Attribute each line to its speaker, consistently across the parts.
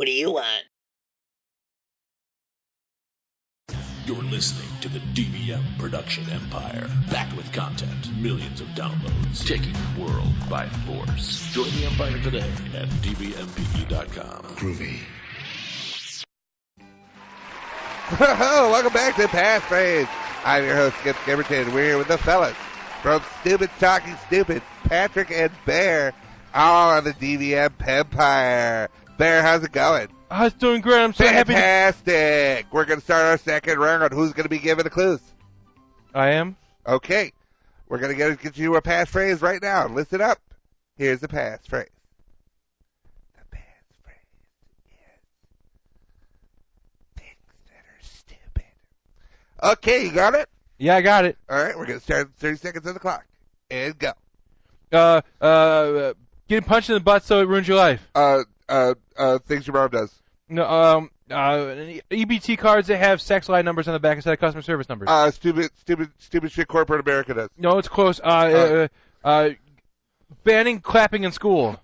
Speaker 1: What do you want?
Speaker 2: You're listening to the DVM production empire. Backed with content, millions of downloads, taking the world by force. Join the empire today at dvmpe.com.
Speaker 3: Groovy.
Speaker 4: Welcome back to Passphrase. I'm your host, Skip Skipperton. We're here with the fellas from Stupid Talking Stupid, Patrick and Bear, all on the DVM Empire. Bear, how's it going?
Speaker 5: Oh, it's doing great. I'm so happy.
Speaker 4: Fantastic. We're going to start our second round. Who's going to be giving the clues?
Speaker 5: I am.
Speaker 4: Okay. We're going to get you a passphrase right now. Listen up. Here's the passphrase. The passphrase is things that are stupid. Okay, you got it?
Speaker 5: Yeah, I got it.
Speaker 4: All right, we're going to start 30 seconds on the clock. And go.
Speaker 5: Getting punched in the butt so it ruins your life.
Speaker 4: Things your mom does.
Speaker 5: No, EBT cards that have sex line numbers on the back instead of customer service numbers.
Speaker 4: Stupid shit corporate America does.
Speaker 5: No, it's close. Banning clapping in school.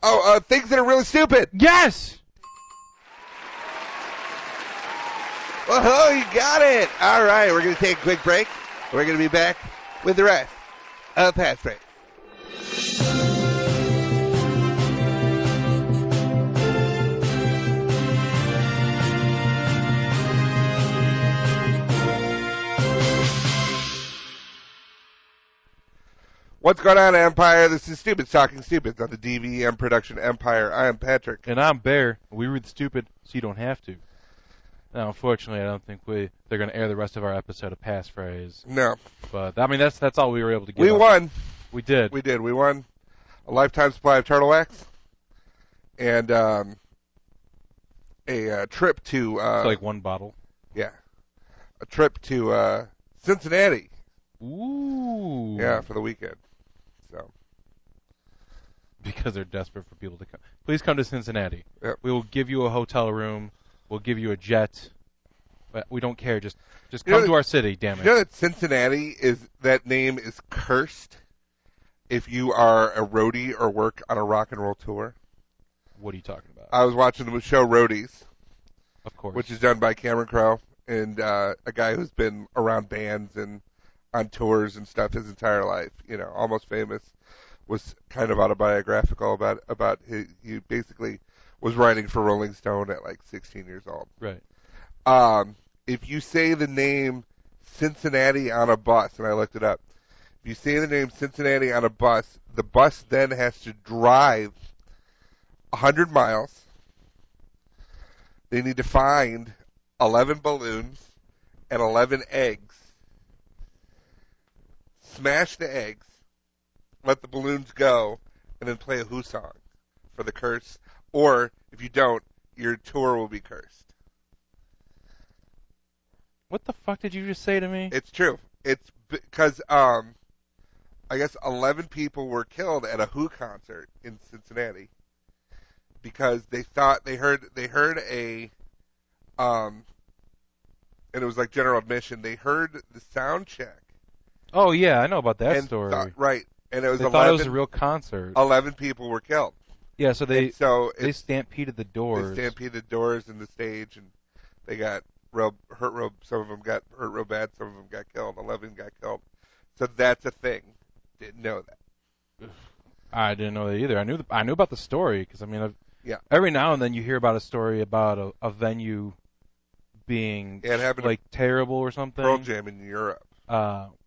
Speaker 4: Things that are really stupid.
Speaker 5: Yes!
Speaker 4: Oh, you got it. All right, we're going to take a quick break. We're going to be back with the rest of Passphrase. What's going on, Empire? This is Stupid Talking Stupid on the DVM production Empire. I am Patrick.
Speaker 5: And I'm Bear. We read stupid so you don't have to. Now, unfortunately, I don't think they're going to air the rest of our episode of Passphrase.
Speaker 4: No.
Speaker 5: But, I mean, that's all we were able to get.
Speaker 4: We won.
Speaker 5: We did.
Speaker 4: We won a lifetime supply of turtle wax and a trip to...
Speaker 5: so like one bottle?
Speaker 4: Yeah. A trip to Cincinnati.
Speaker 5: Ooh.
Speaker 4: Yeah, for the weekend. So,
Speaker 5: because they're desperate for people to come. Please come to Cincinnati.
Speaker 4: Yep.
Speaker 5: We will give you a hotel room. We'll give you a jet. But we don't care. Just come to our city, damn it.
Speaker 4: You know that Cincinnati that name is cursed if you are a roadie or work on a rock and roll tour?
Speaker 5: What are you talking about?
Speaker 4: I was watching the show Roadies.
Speaker 5: Of course.
Speaker 4: Which is done by Cameron Crowe and a guy who's been around bands and on tours and stuff his entire life, Almost Famous, was kind of autobiographical about he basically was writing for Rolling Stone at like 16 years old.
Speaker 5: Right.
Speaker 4: If you say the name Cincinnati on a bus, and I looked it up, if you say the name Cincinnati on a bus, the bus then has to drive 100 miles. They need to find 11 balloons and 11 eggs. Smash the eggs, let the balloons go, and then play a Who song for the curse. Or, if you don't, your tour will be cursed.
Speaker 5: What the fuck did you just say to me?
Speaker 4: It's true. It's because, I guess 11 people were killed at a Who concert in Cincinnati because they thought they heard a, and it was like general admission, they heard the sound check.
Speaker 5: Oh, yeah, I know about that story.
Speaker 4: Right. And it was
Speaker 5: they thought it was a real concert.
Speaker 4: 11 people were killed.
Speaker 5: Yeah, so they
Speaker 4: stampeded
Speaker 5: the doors.
Speaker 4: They stampeded the doors and the stage, and they got hurt. Some of them got hurt real bad. Some of them got killed. 11 got killed. So that's a thing. Didn't know that.
Speaker 5: I didn't know that either. I knew about the story because every now and then you hear about a story about a venue being like terrible or something.
Speaker 4: Pearl Jam in Europe.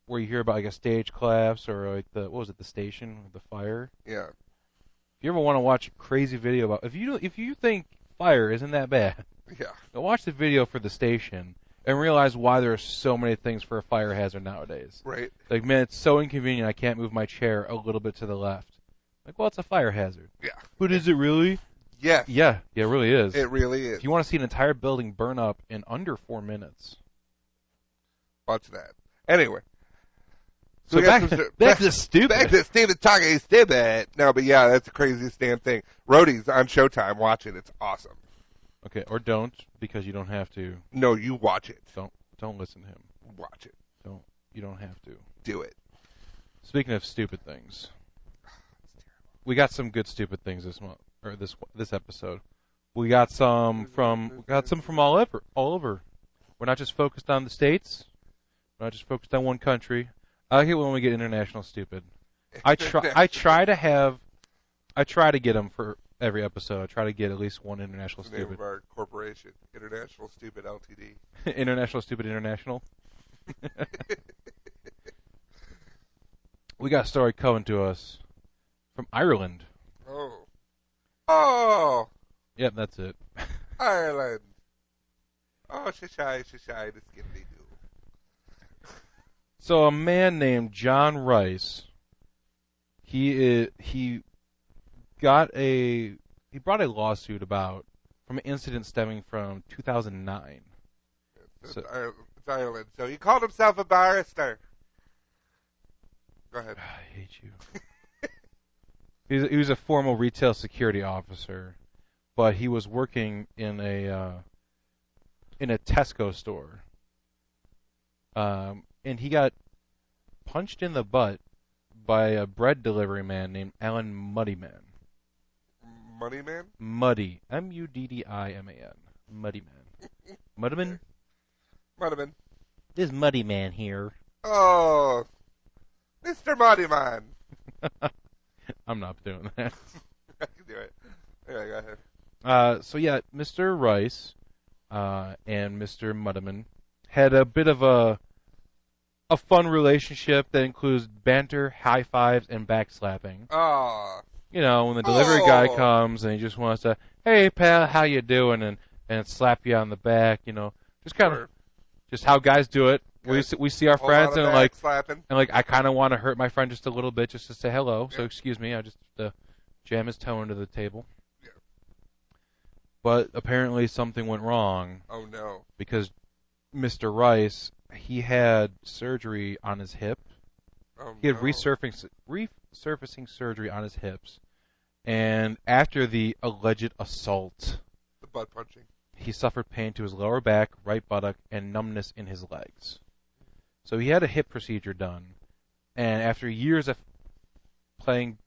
Speaker 5: Where you hear about like a stage collapse or like the station with the fire.
Speaker 4: Yeah.
Speaker 5: If you ever want to watch a crazy video about if you think fire isn't that bad,
Speaker 4: yeah,
Speaker 5: go watch the video for the station and realize why there are so many things for a fire hazard nowadays.
Speaker 4: Right.
Speaker 5: Like, man, it's so inconvenient I can't move my chair a little bit to the left. Like, well, it's a fire hazard.
Speaker 4: Yeah.
Speaker 5: But is it really?
Speaker 4: Yes.
Speaker 5: Yeah, it really is.
Speaker 4: It really is.
Speaker 5: If you want to see an entire building burn up in under 4 minutes,
Speaker 4: watch that. Anyway.
Speaker 5: So back to stupid.
Speaker 4: Back to Stephen talking stupid. No, but yeah, that's the craziest damn thing. Roadies on Showtime. Watch it. It's awesome.
Speaker 5: Okay, or don't, because you don't have to.
Speaker 4: No, you watch it.
Speaker 5: Don't listen to him.
Speaker 4: Watch it.
Speaker 5: You don't have to.
Speaker 4: Do it.
Speaker 5: Speaking of stupid things, we got some good stupid things this month or this episode. We got some from all over. We're not just focused on the States. We're not just focused on one country. I hate when we get international stupid. I try to get them for every episode. I try to get at least one international
Speaker 4: That's the name
Speaker 5: stupid.
Speaker 4: of our corporation, International Stupid Ltd.
Speaker 5: International Stupid International. We got a story coming to us from Ireland.
Speaker 4: Oh.
Speaker 5: Yep, that's it.
Speaker 4: Ireland. Oh, shishai, the skibbity doo.
Speaker 5: So a man named John Rice, he brought a lawsuit from an incident stemming from 2009.
Speaker 4: It's Ireland. So he called himself a barrister. Go ahead.
Speaker 5: I hate you. He was a former retail security officer, but he was working in a Tesco store. And he got punched in the butt by a bread delivery man named Alan Muddyman.
Speaker 4: Moneyman?
Speaker 5: Muddy. Muddiman. Muddyman. Muddyman?
Speaker 4: Muddyman.
Speaker 5: This Muddyman here.
Speaker 4: Oh, Mr. Muddyman.
Speaker 5: I'm not doing that.
Speaker 4: I can do it. Yeah, go ahead.
Speaker 5: So yeah, Mr. Rice and Mr. Muddyman had a bit of a fun relationship that includes banter, high fives, and backslapping.
Speaker 4: Oh.
Speaker 5: You know, when the delivery guy comes and he just wants to, hey pal, how you doing, and slap you on the back, you know, just kind of, just how guys do it. We see our friends and like I kind of want to hurt my friend just a little bit just to say hello. Yeah. So excuse me, I just jam his toe into the table. Yeah. But apparently something went wrong.
Speaker 4: Oh no!
Speaker 5: Because Mr. Rice, he had surgery on his hip.
Speaker 4: Oh,
Speaker 5: he had resurfacing surgery on his hips, and after the alleged assault,
Speaker 4: the butt punching,
Speaker 5: he suffered pain to his lower back, right buttock, and numbness in his legs. So he had a hip procedure done, and after years of playing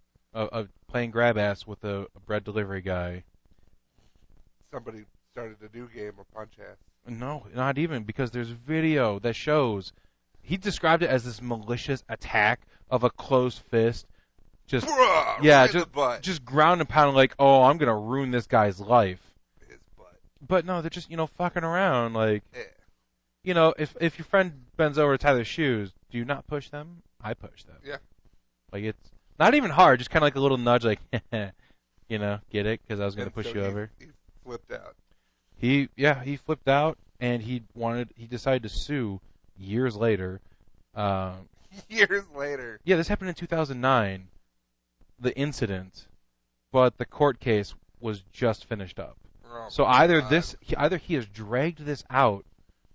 Speaker 5: grab ass with a bread delivery guy,
Speaker 4: somebody started a new game of punch ass.
Speaker 5: No, not even, because there's video that shows. He described it as this malicious attack of a closed fist, just just ground and pound, like, oh, I'm gonna ruin this guy's life.
Speaker 4: His butt.
Speaker 5: But no, they're just fucking around, like.
Speaker 4: Yeah.
Speaker 5: If your friend bends over to tie their shoes, do you not push them? I push them.
Speaker 4: Yeah.
Speaker 5: Like, it's not even hard, just kind of like a little nudge, like, get it? Because I was going to push you over.
Speaker 4: He flipped out.
Speaker 5: He flipped out, and he decided to sue years later.
Speaker 4: Years later?
Speaker 5: Yeah, this happened in 2009, the incident, but the court case was just finished up.
Speaker 4: Oh,
Speaker 5: so either he has dragged this out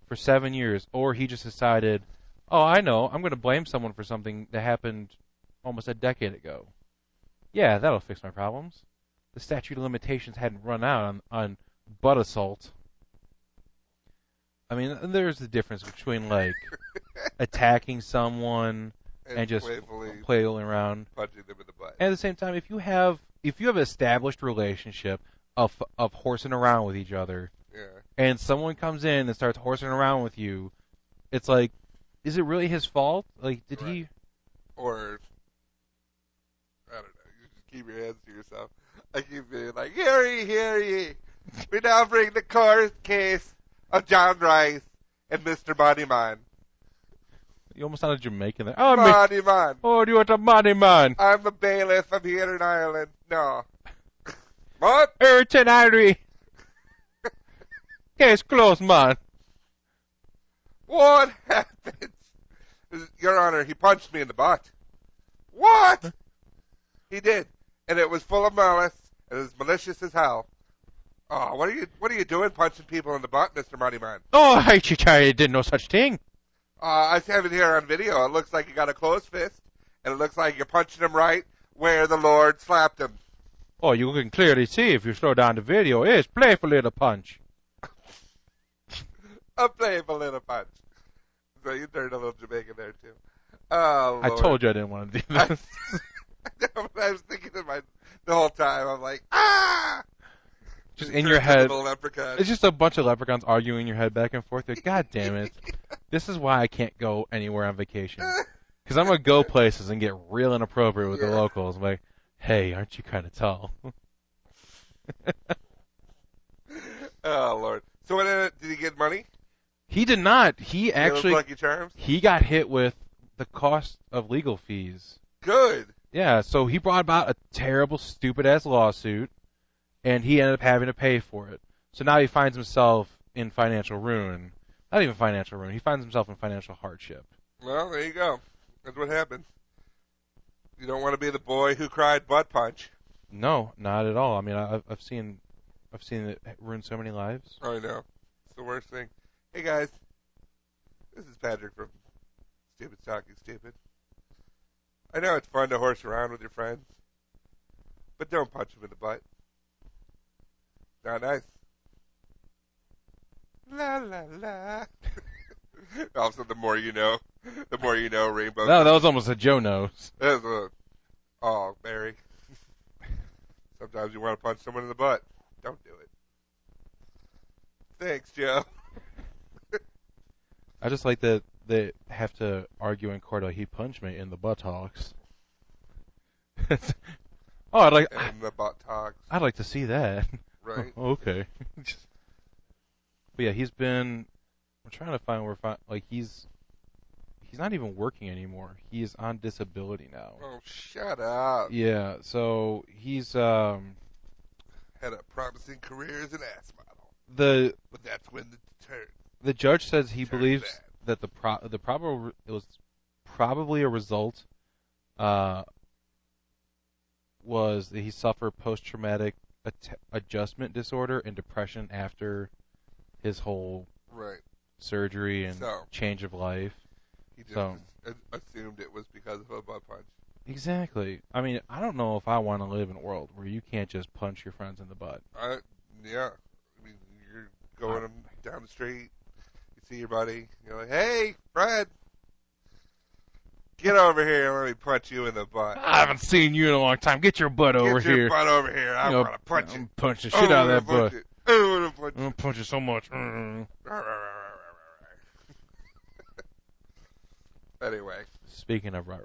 Speaker 5: for 7 years, or he just decided, oh, I know, I'm going to blame someone for something that happened almost a decade ago. Yeah, that'll fix my problems. The statute of limitations hadn't run out on butt assault. I mean, there's the difference between, like, attacking someone and just flailing around.
Speaker 4: Punching them in the butt.
Speaker 5: And at the same time, if you have an established relationship of horsing around with each other,
Speaker 4: yeah, and
Speaker 5: someone comes in and starts horsing around with you, it's like, is it really his fault? Like, did he?
Speaker 4: Or, I don't know, you just keep your hands to yourself. I keep being like, hear ye. We now bring the court case of John Rice and Mr. Moneyman.
Speaker 5: You almost sounded Jamaican there. Oh,
Speaker 4: Moneyman.
Speaker 5: Oh, do you want a Moneyman?
Speaker 4: I'm the bailiff. I'm here in Ireland. No. What?
Speaker 5: Urchin Irie. Case closed, man.
Speaker 4: What happened? Your Honor, he punched me in the butt. What? He did. And it was full of malice, and it was malicious as hell. Oh, what are you doing punching people in the butt, Mr. Moneyman?
Speaker 5: Oh, I did no such thing.
Speaker 4: I have it here on video. It looks like you got a closed fist, and it looks like you're punching him right where the Lord slapped him.
Speaker 5: Oh, you can clearly see if you slow down the video. It's playful little punch.
Speaker 4: A playful little punch. So you turned a little Jamaican there, too. Oh, Lord.
Speaker 5: I told you I didn't want to do this.
Speaker 4: I was thinking in the whole time, I'm like, ah!
Speaker 5: just in your head.
Speaker 4: Little leprechaun.
Speaker 5: It's just a bunch of leprechauns arguing in your head back and forth. You're like, God damn it. This is why I can't go anywhere on vacation. Because I'm going to go places and get real inappropriate with the locals. I'm like, hey, aren't you kind of tall?
Speaker 4: Oh, Lord. So what, did he get money?
Speaker 5: He did not. He actually,
Speaker 4: Lucky Charms?
Speaker 5: he got hit with the cost of legal fees.
Speaker 4: Good.
Speaker 5: Yeah, so he brought about a terrible, stupid-ass lawsuit, and he ended up having to pay for it. So now he finds himself in financial ruin. Not even financial ruin. He finds himself in financial hardship.
Speaker 4: Well, there you go. That's what happens. You don't want to be the boy who cried butt punch.
Speaker 5: No, not at all. I mean, I've seen it ruin so many lives.
Speaker 4: I know. It's the worst thing. Hey, guys. This is Patrick from Stupid Talking Stupid. I know it's fun to horse around with your friends, but don't punch them in the butt. Not nice. La, la, la. Also, the more you know, Rainbow.
Speaker 5: No, that was almost a Joe nose.
Speaker 4: That was oh, Barry. Sometimes you want to punch someone in the butt. Don't do it. Thanks, Joe.
Speaker 5: I just like that they have to argue in court like he punched me in the buttocks. Oh,
Speaker 4: In the buttocks.
Speaker 5: I'd like to see that.
Speaker 4: Right.
Speaker 5: Okay. But yeah, he's been. I'm trying to find like he's not even working anymore. He is on disability now.
Speaker 4: Oh, shut up.
Speaker 5: Yeah, so he's
Speaker 4: Had a promising career as an ass model. But that's when
Speaker 5: the judge says he
Speaker 4: Turn
Speaker 5: believes
Speaker 4: bad.
Speaker 5: that it was probably a result was that he suffered post-traumatic adjustment disorder and depression after his whole surgery and change of life.
Speaker 4: He just assumed it was because of a butt punch.
Speaker 5: Exactly. I mean, I don't know if I want to live in a world where you can't just punch your friends in the butt.
Speaker 4: Yeah. I mean, you're going down the street, you see your buddy, you're like, hey, Fred, get over here and let me punch you in the butt.
Speaker 5: I haven't seen you in a long time. Get your butt over here.
Speaker 4: Get your butt over here. I want to punch
Speaker 5: I'm
Speaker 4: it.
Speaker 5: punch the shit out of that butt.
Speaker 4: I want to punch
Speaker 5: I'm going to punch it so much.
Speaker 4: Anyway.
Speaker 5: Speaking of No,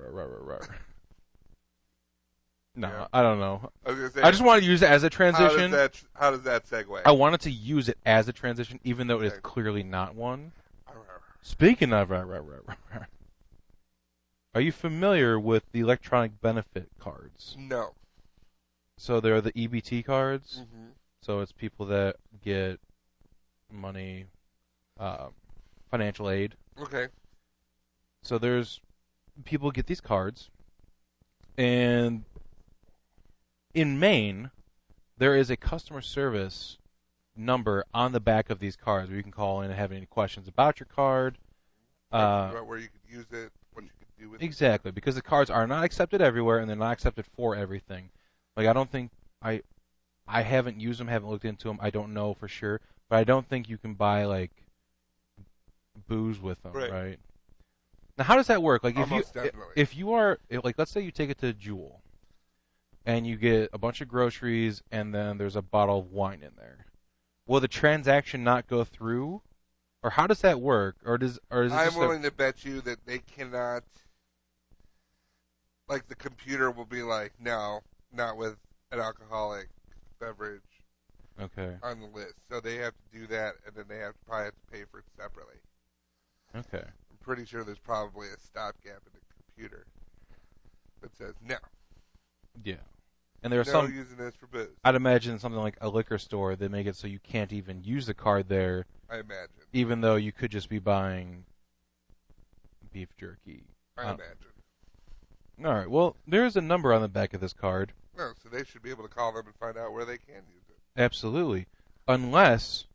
Speaker 4: Yeah.
Speaker 5: I don't know.
Speaker 4: I
Speaker 5: I just want to use it as a transition.
Speaker 4: How does that segue?
Speaker 5: I wanted to use it as a transition, even though it is clearly not one. Speaking of are you familiar with the electronic benefit cards?
Speaker 4: No.
Speaker 5: So there are the EBT cards.
Speaker 4: Mm-hmm.
Speaker 5: So it's people that get money, financial aid.
Speaker 4: Okay.
Speaker 5: So there's people get these cards, and in Maine, there is a customer service number on the back of these cards where you can call in and have any questions about your card.
Speaker 4: About where you could use it, what you could do with it.
Speaker 5: Exactly, because the cards are not accepted everywhere, and they're not accepted for everything. Like, I don't think I haven't used them, haven't looked into them. I don't know for sure, but I don't think you can buy like booze with them, right? Now, how does that work? Like, if you are like, let's say you take it to Jewel, and you get a bunch of groceries, and then there's a bottle of wine in there. Will the transaction not go through, or how does that work? Or is it
Speaker 4: I'm willing to bet you that they cannot. Like, the computer will be like, no, not with an alcoholic beverage.
Speaker 5: Okay.
Speaker 4: On the list, so they have to do that, and then they probably have to pay for it separately.
Speaker 5: Okay.
Speaker 4: I'm pretty sure there's probably a stopgap in the computer that says no.
Speaker 5: Yeah. And there's
Speaker 4: no using this for booze.
Speaker 5: I'd imagine something like a liquor store, they make it so you can't even use the card there.
Speaker 4: I imagine.
Speaker 5: Even though you could just be buying beef jerky.
Speaker 4: I imagine.
Speaker 5: All right. Well, there's a number on the back of this card.
Speaker 4: No, so they should be able to call them and find out where they can use it.
Speaker 5: Absolutely. Unless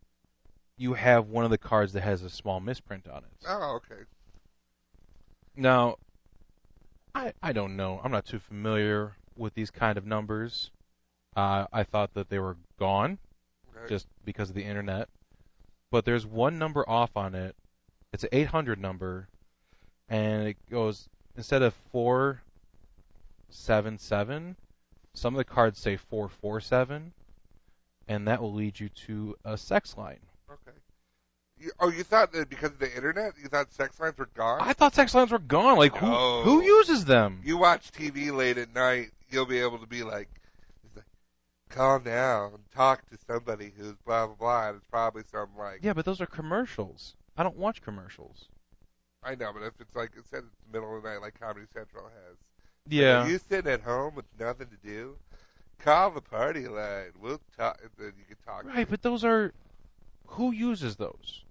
Speaker 5: you have one of the cards that has a small misprint on it.
Speaker 4: Oh, okay.
Speaker 5: Now, I don't know. I'm not too familiar with these kind of numbers. I thought that they were gone just because of the internet. But there's one number off on it. It's an 800 number, and it goes, instead of 477, some of the cards say 447. and that will lead you to a sex line.
Speaker 4: Okay. You thought that because of the internet, you thought sex lines were gone?
Speaker 5: I thought sex lines were gone. Like,
Speaker 4: No.
Speaker 5: who uses them?
Speaker 4: You watch TV late at night, you'll be able to be like, call now and talk to somebody who's blah, blah, blah, and it's probably some like...
Speaker 5: Yeah, but those are commercials. I don't watch commercials.
Speaker 4: I know, but if it's like, it said it's the middle of the night like Comedy Central has.
Speaker 5: Yeah.
Speaker 4: Are you sitting at home with nothing to do? Call the party line. We'll talk, and then you can talk.
Speaker 5: Right, but those are... Who uses those?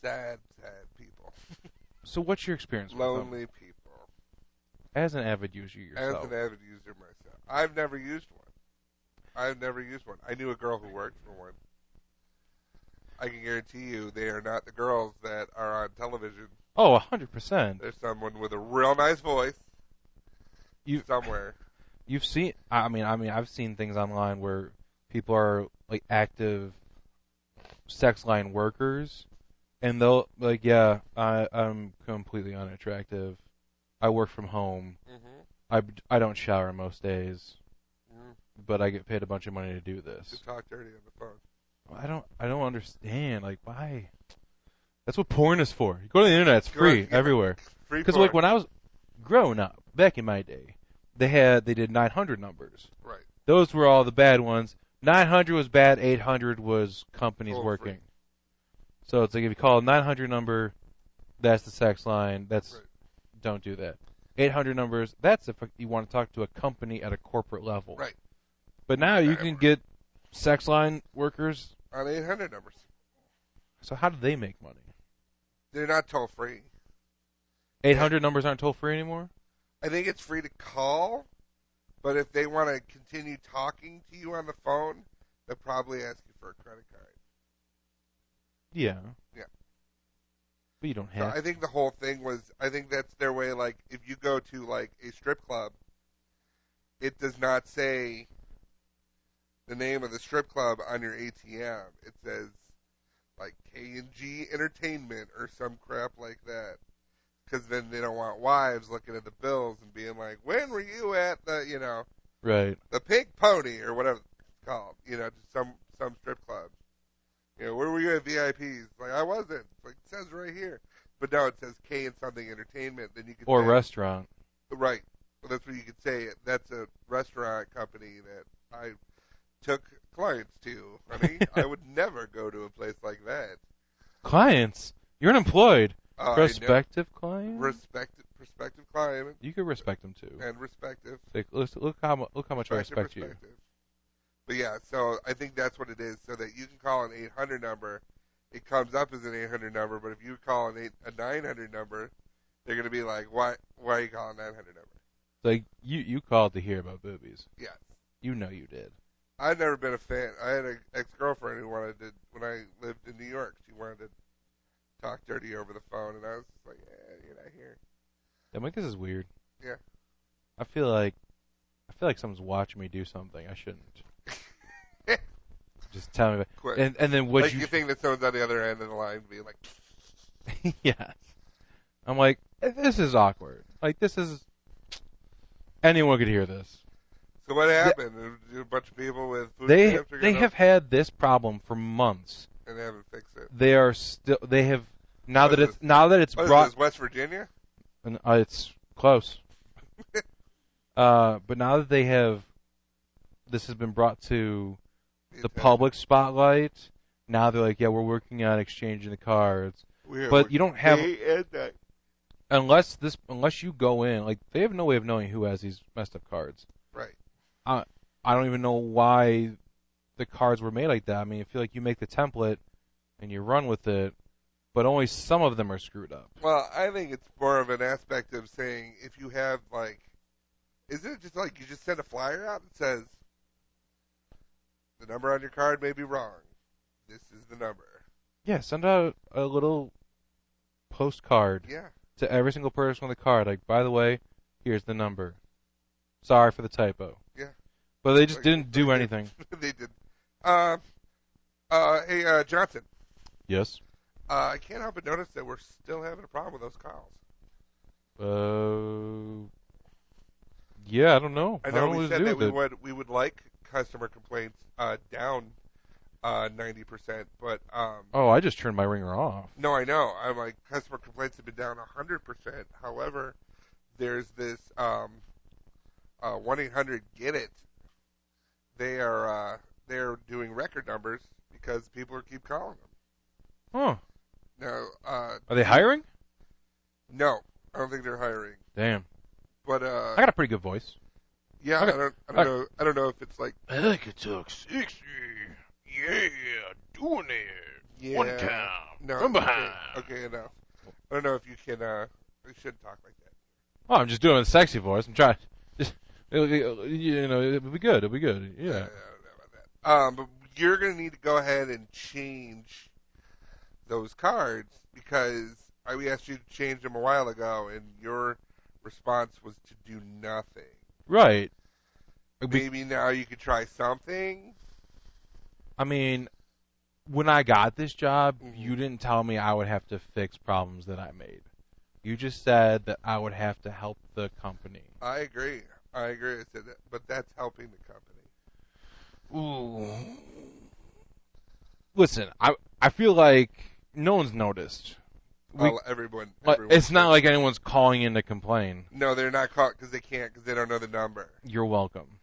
Speaker 4: Sad people.
Speaker 5: So what's your experience with them?
Speaker 4: Lonely people.
Speaker 5: As an avid user yourself.
Speaker 4: As an avid user myself. I've never used one. I knew a girl who worked for one. I can guarantee you they are not the girls that are on television.
Speaker 5: Oh, 100%.
Speaker 4: There's someone with a real nice voice somewhere.
Speaker 5: You've seen... I mean, I've seen things online where people are, like, active sex line workers, and they'll, like, yeah, I'm completely unattractive. I work from home. Mm-hmm. I don't shower most days. But I get paid a bunch of money to do this.
Speaker 4: To talk dirty on the phone.
Speaker 5: I don't understand. Like, why? That's what porn is for. You go to the internet, it's free everywhere. Because like when I was growing up, back in my day, they did 900 numbers.
Speaker 4: Right.
Speaker 5: Those were all the bad ones. 900 was bad. 800 was companies working.
Speaker 4: Free.
Speaker 5: So it's like if you call a 900 number, that's the sex line. Don't do that. 800 numbers. That's if you want to talk to a company at a corporate level.
Speaker 4: Right.
Speaker 5: But now you can get sex line workers
Speaker 4: on 800 numbers.
Speaker 5: So how do they make money?
Speaker 4: They're not toll free.
Speaker 5: 800 numbers aren't toll free anymore?
Speaker 4: I think it's free to call, but if they want to continue talking to you on the phone, they'll probably ask you for a credit card.
Speaker 5: Yeah.
Speaker 4: Yeah.
Speaker 5: But you don't have
Speaker 4: I think the whole thing was, I think that's their way, like, if you go to, like, a strip club, it does not say the name of the strip club on your ATM. It says, like, K&G Entertainment or some crap like that. Because then they don't want wives looking at the bills and being like, when were you at the,
Speaker 5: right,
Speaker 4: the Pink Pony or whatever it's called, just some strip club. Where were you at VIPs? Like, I wasn't. Like, it says right here. But no, it says K and something entertainment. Then you could
Speaker 5: or
Speaker 4: say,
Speaker 5: restaurant.
Speaker 4: Right. Well, that's what you could say. That's a restaurant company that I took clients to. I mean, I would never go to a place like that.
Speaker 5: Clients? You're unemployed. Prospective client?
Speaker 4: Prospective client.
Speaker 5: You could respect them too.
Speaker 4: And respective.
Speaker 5: Like, look how much I respect you.
Speaker 4: But yeah, so I think that's what it is, so that you can call an 800 number. It comes up as an 800 number, but if you call a 900 number, they're going to be like, why are you calling 900 number?
Speaker 5: Like, you called to hear about boobies.
Speaker 4: Yes.
Speaker 5: You know you did.
Speaker 4: I've never been a fan. I had an ex-girlfriend who wanted to, when I lived in New York, she wanted to talk dirty over the phone, and I was just like, you're not here.
Speaker 5: I'm like, this is weird.
Speaker 4: Yeah.
Speaker 5: I feel like someone's watching me do something I shouldn't. Just tell me. And then what
Speaker 4: you think that someone's on the other end of the line being like,
Speaker 5: yes. I'm like, this is awkward. Like, this is, anyone could hear this.
Speaker 4: So what happened? A bunch of people with food
Speaker 5: stamps they have had this problem for months.
Speaker 4: And they haven't fixed it.
Speaker 5: They are still. They have now that it's brought.
Speaker 4: Is this, West Virginia?
Speaker 5: And, it's close. But now that this has been brought to the public spotlight. Now they're like, yeah, we're working on exchanging the cards. But you don't have unless you go in, like, they have no way of knowing who has these messed up cards.
Speaker 4: Right.
Speaker 5: I don't even know why the cards were made like that. I mean, I feel like you make the template and you run with it, but only some of them are screwed up.
Speaker 4: Well, I think it's more of an aspect of saying if you have, like, isn't it just like you just send a flyer out that says the number on your card may be wrong. This is the number.
Speaker 5: Yeah, send out a little postcard to every single person on the card. Like, by the way, here's the number. Sorry for the typo.
Speaker 4: Yeah.
Speaker 5: But they just didn't do anything.
Speaker 4: They did. Hey, Johnson.
Speaker 5: Yes?
Speaker 4: I can't help but notice that we're still having a problem with those calls.
Speaker 5: Yeah, I don't know.
Speaker 4: I know we said that we would like customer complaints down 90%. But
Speaker 5: Oh, I just turned my ringer off.
Speaker 4: no, I know. I'm like, customer complaints have been down 100%. However, there's this 1-800-GET-IT. They're doing record numbers because people keep calling them.
Speaker 5: Huh.
Speaker 4: Now,
Speaker 5: Are they hiring?
Speaker 4: No, I don't think they're hiring.
Speaker 5: Damn.
Speaker 4: But
Speaker 5: I got a pretty good voice.
Speaker 4: yeah,
Speaker 5: Okay.
Speaker 4: I don't know. I don't know if it's like
Speaker 5: I like to talk sexy. Yeah, doing it.
Speaker 4: yeah,
Speaker 5: One time.
Speaker 4: no,
Speaker 5: From behind.
Speaker 4: okay, enough. I don't know if you can. We shouldn't talk like that.
Speaker 5: Oh, I'm just doing a sexy voice. I'm trying. Just, it'll be good. It'll be good. Yeah.
Speaker 4: I don't know about that. But you're gonna need to go ahead and change those cards because we asked you to change them a while ago, and your response was to do nothing.
Speaker 5: Right.
Speaker 4: Maybe now you could try something.
Speaker 5: I mean, when I got this job,
Speaker 4: Mhm.
Speaker 5: you didn't tell me I would have to fix problems that I made. You just said that I would have to help the company.
Speaker 4: I agree. I said that, but that's helping the company.
Speaker 5: Ooh. Listen, I feel like no one's noticed.
Speaker 4: Well, everyone
Speaker 5: It's not like anyone's calling in to complain.
Speaker 4: No, they're not caught because they can't because they don't know the number.
Speaker 5: You're welcome.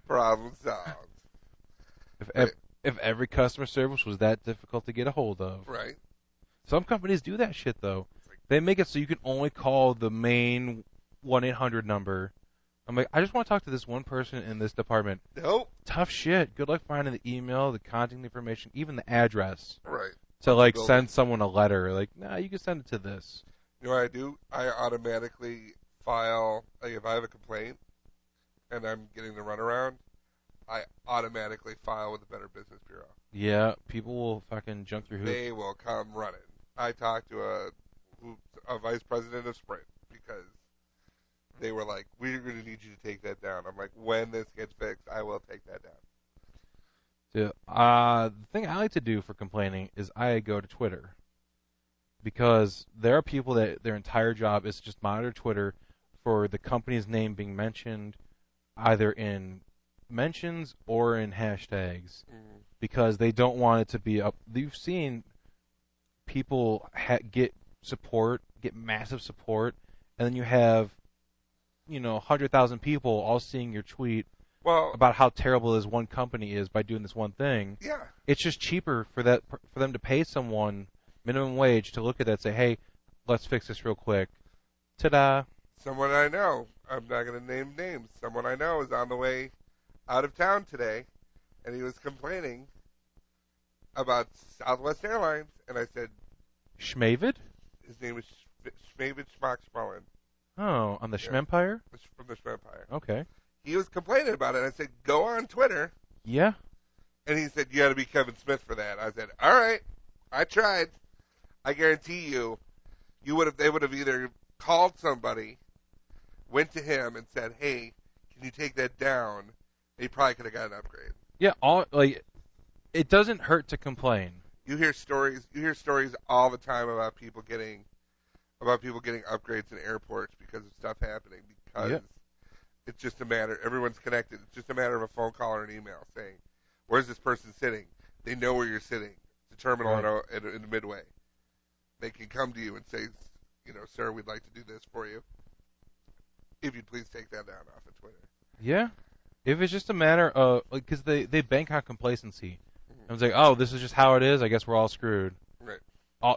Speaker 4: Problem solved.
Speaker 5: If every customer service was that difficult to get a hold of.
Speaker 4: Right.
Speaker 5: Some companies do that shit, though. They make it so you can only call the main 1-800 number. I'm like, I just want to talk to this one person in this department.
Speaker 4: Nope.
Speaker 5: Tough shit. Good luck finding the email, the contact information, even the address.
Speaker 4: Right.
Speaker 5: To, like, send someone a letter. Like, nah, you can send it to this.
Speaker 4: You know what I do? I automatically file, like if I have a complaint and I'm getting the runaround, I automatically file with the Better Business Bureau.
Speaker 5: Yeah, people will fucking jump through hoops.
Speaker 4: They will come running. I talked to a vice president of Sprint because they were like, we're going to need you to take that down. I'm like, when this gets fixed, I will take that down.
Speaker 5: So, the thing I like to do for complaining is I go to Twitter. Because there are people that their entire job is to just monitor Twitter for the company's name being mentioned either in mentions or in hashtags.
Speaker 4: Mm-hmm.
Speaker 5: Because they don't want it to be up. You've seen people get support, get massive support, and then you have, 100,000 people all seeing your tweet about how terrible this one company is by doing this one thing.
Speaker 4: Yeah.
Speaker 5: It's just cheaper for them to pay someone minimum wage to look at that and say, hey, let's fix this real quick. Ta-da.
Speaker 4: Someone I know, I'm not going to name names, someone I know is on the way out of town today, and he was complaining about Southwest Airlines, and I said,
Speaker 5: Schmavid?
Speaker 4: his name is Schmavid Schmockspullen.
Speaker 5: Oh, on the Schmempire?
Speaker 4: From the Schmempire.
Speaker 5: Okay.
Speaker 4: He was complaining about it. I said, go on Twitter.
Speaker 5: Yeah.
Speaker 4: And he said, you got to be Kevin Smith for that. I said, all right, I tried. I guarantee they would have either called somebody, went to him and said, hey, can you take that down? And he probably could have got an upgrade.
Speaker 5: Yeah, it doesn't hurt to complain.
Speaker 4: You hear stories all the time about people getting upgrades in airports because of stuff happening because it's just a matter, everyone's connected. It's just a matter of a phone call or an email saying, where's this person sitting? They know where you're sitting. It's a terminal in the Midway. They can come to you and say, sir, we'd like to do this for you. If you'd please take that down off of Twitter.
Speaker 5: Yeah. If it's just a matter of, because they bank on complacency. And it's like, oh, this is just how it is, I guess we're all screwed.
Speaker 4: Right.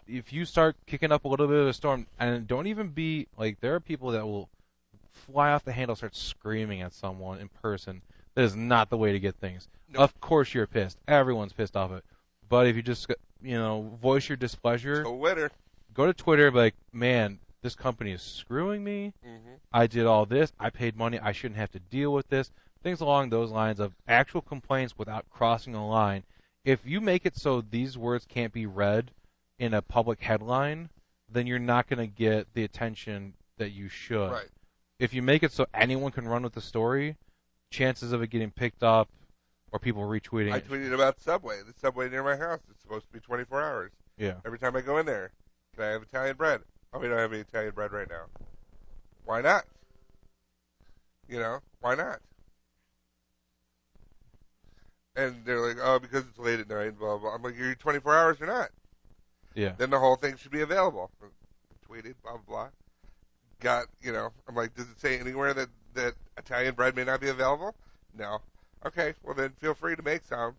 Speaker 5: If you start kicking up a little bit of a storm, and don't even be, there are people that will fly off the handle, start screaming at someone in person. That is not the way to get things. Nope. Of course you're pissed. Everyone's pissed off it. But if you just, voice your displeasure, go to Twitter and be like, man, this company is screwing me. Mm-hmm. I did all this. I paid money. I shouldn't have to deal with this. Things along those lines of actual complaints without crossing a line. If you make it so these words can't be read in a public headline, then you're not going to get the attention that you should.
Speaker 4: Right.
Speaker 5: If you make it so anyone can run with the story, chances of it getting picked up or people retweeting.
Speaker 4: I tweeted about Subway. The Subway near my house. It's supposed to be 24 hours.
Speaker 5: Yeah.
Speaker 4: Every time I go in there, can I have Italian bread? Oh, we don't have any Italian bread right now. Why not? Why not? And they're like, oh, because it's late at night, blah, blah. I'm like, you're 24 hours or not.
Speaker 5: Yeah.
Speaker 4: Then the whole thing should be available. Tweeted, blah, blah, blah. I'm like, does it say anywhere that Italian bread may not be available? No. Okay, well then feel free to make some.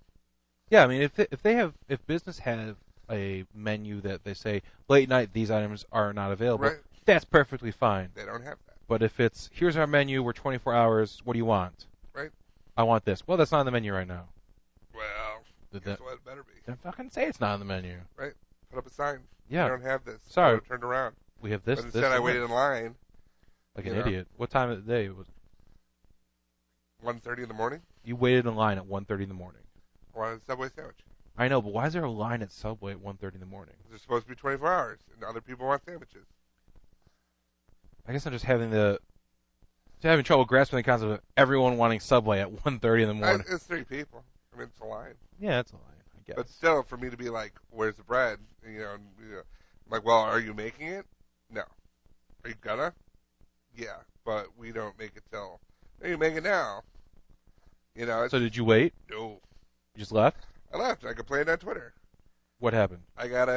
Speaker 5: Yeah, I mean, if business have a menu that they say late night these items are not available,
Speaker 4: right.
Speaker 5: That's perfectly fine.
Speaker 4: They don't have that.
Speaker 5: But if it's here's our menu, we're 24 hours. What do you want?
Speaker 4: Right.
Speaker 5: I want this. Well, that's not on the menu right now.
Speaker 4: Well, guess what? It better be.
Speaker 5: Then fucking say it's not on the menu.
Speaker 4: Right. Put up a sign.
Speaker 5: Yeah.
Speaker 4: I don't have this.
Speaker 5: Sorry.
Speaker 4: Turned around.
Speaker 5: We have this.
Speaker 4: But instead, I waited in line.
Speaker 5: Like an idiot. What time of the day was it?
Speaker 4: 1:30 in the morning.
Speaker 5: You waited in line at 1:30 in the morning.
Speaker 4: I wanted a Subway sandwich.
Speaker 5: I know, but why is there a line at Subway at 1:30 in the morning?
Speaker 4: They're supposed to be 24 hours, and other people want sandwiches.
Speaker 5: I guess I'm just having trouble grasping the concept of everyone wanting Subway at 1:30 in the morning.
Speaker 4: It's 3 people. I mean, it's a line.
Speaker 5: Yeah, it's a line, I guess.
Speaker 4: But still, for me to be like, "Where's the bread?" I'm like, "Well, are you making it?" No. Are you gonna? Yeah, but we don't make it till. No, you make it now.
Speaker 5: So did you wait?
Speaker 4: No.
Speaker 5: You just left?
Speaker 4: I left. I complained on Twitter.
Speaker 5: What happened?
Speaker 4: I got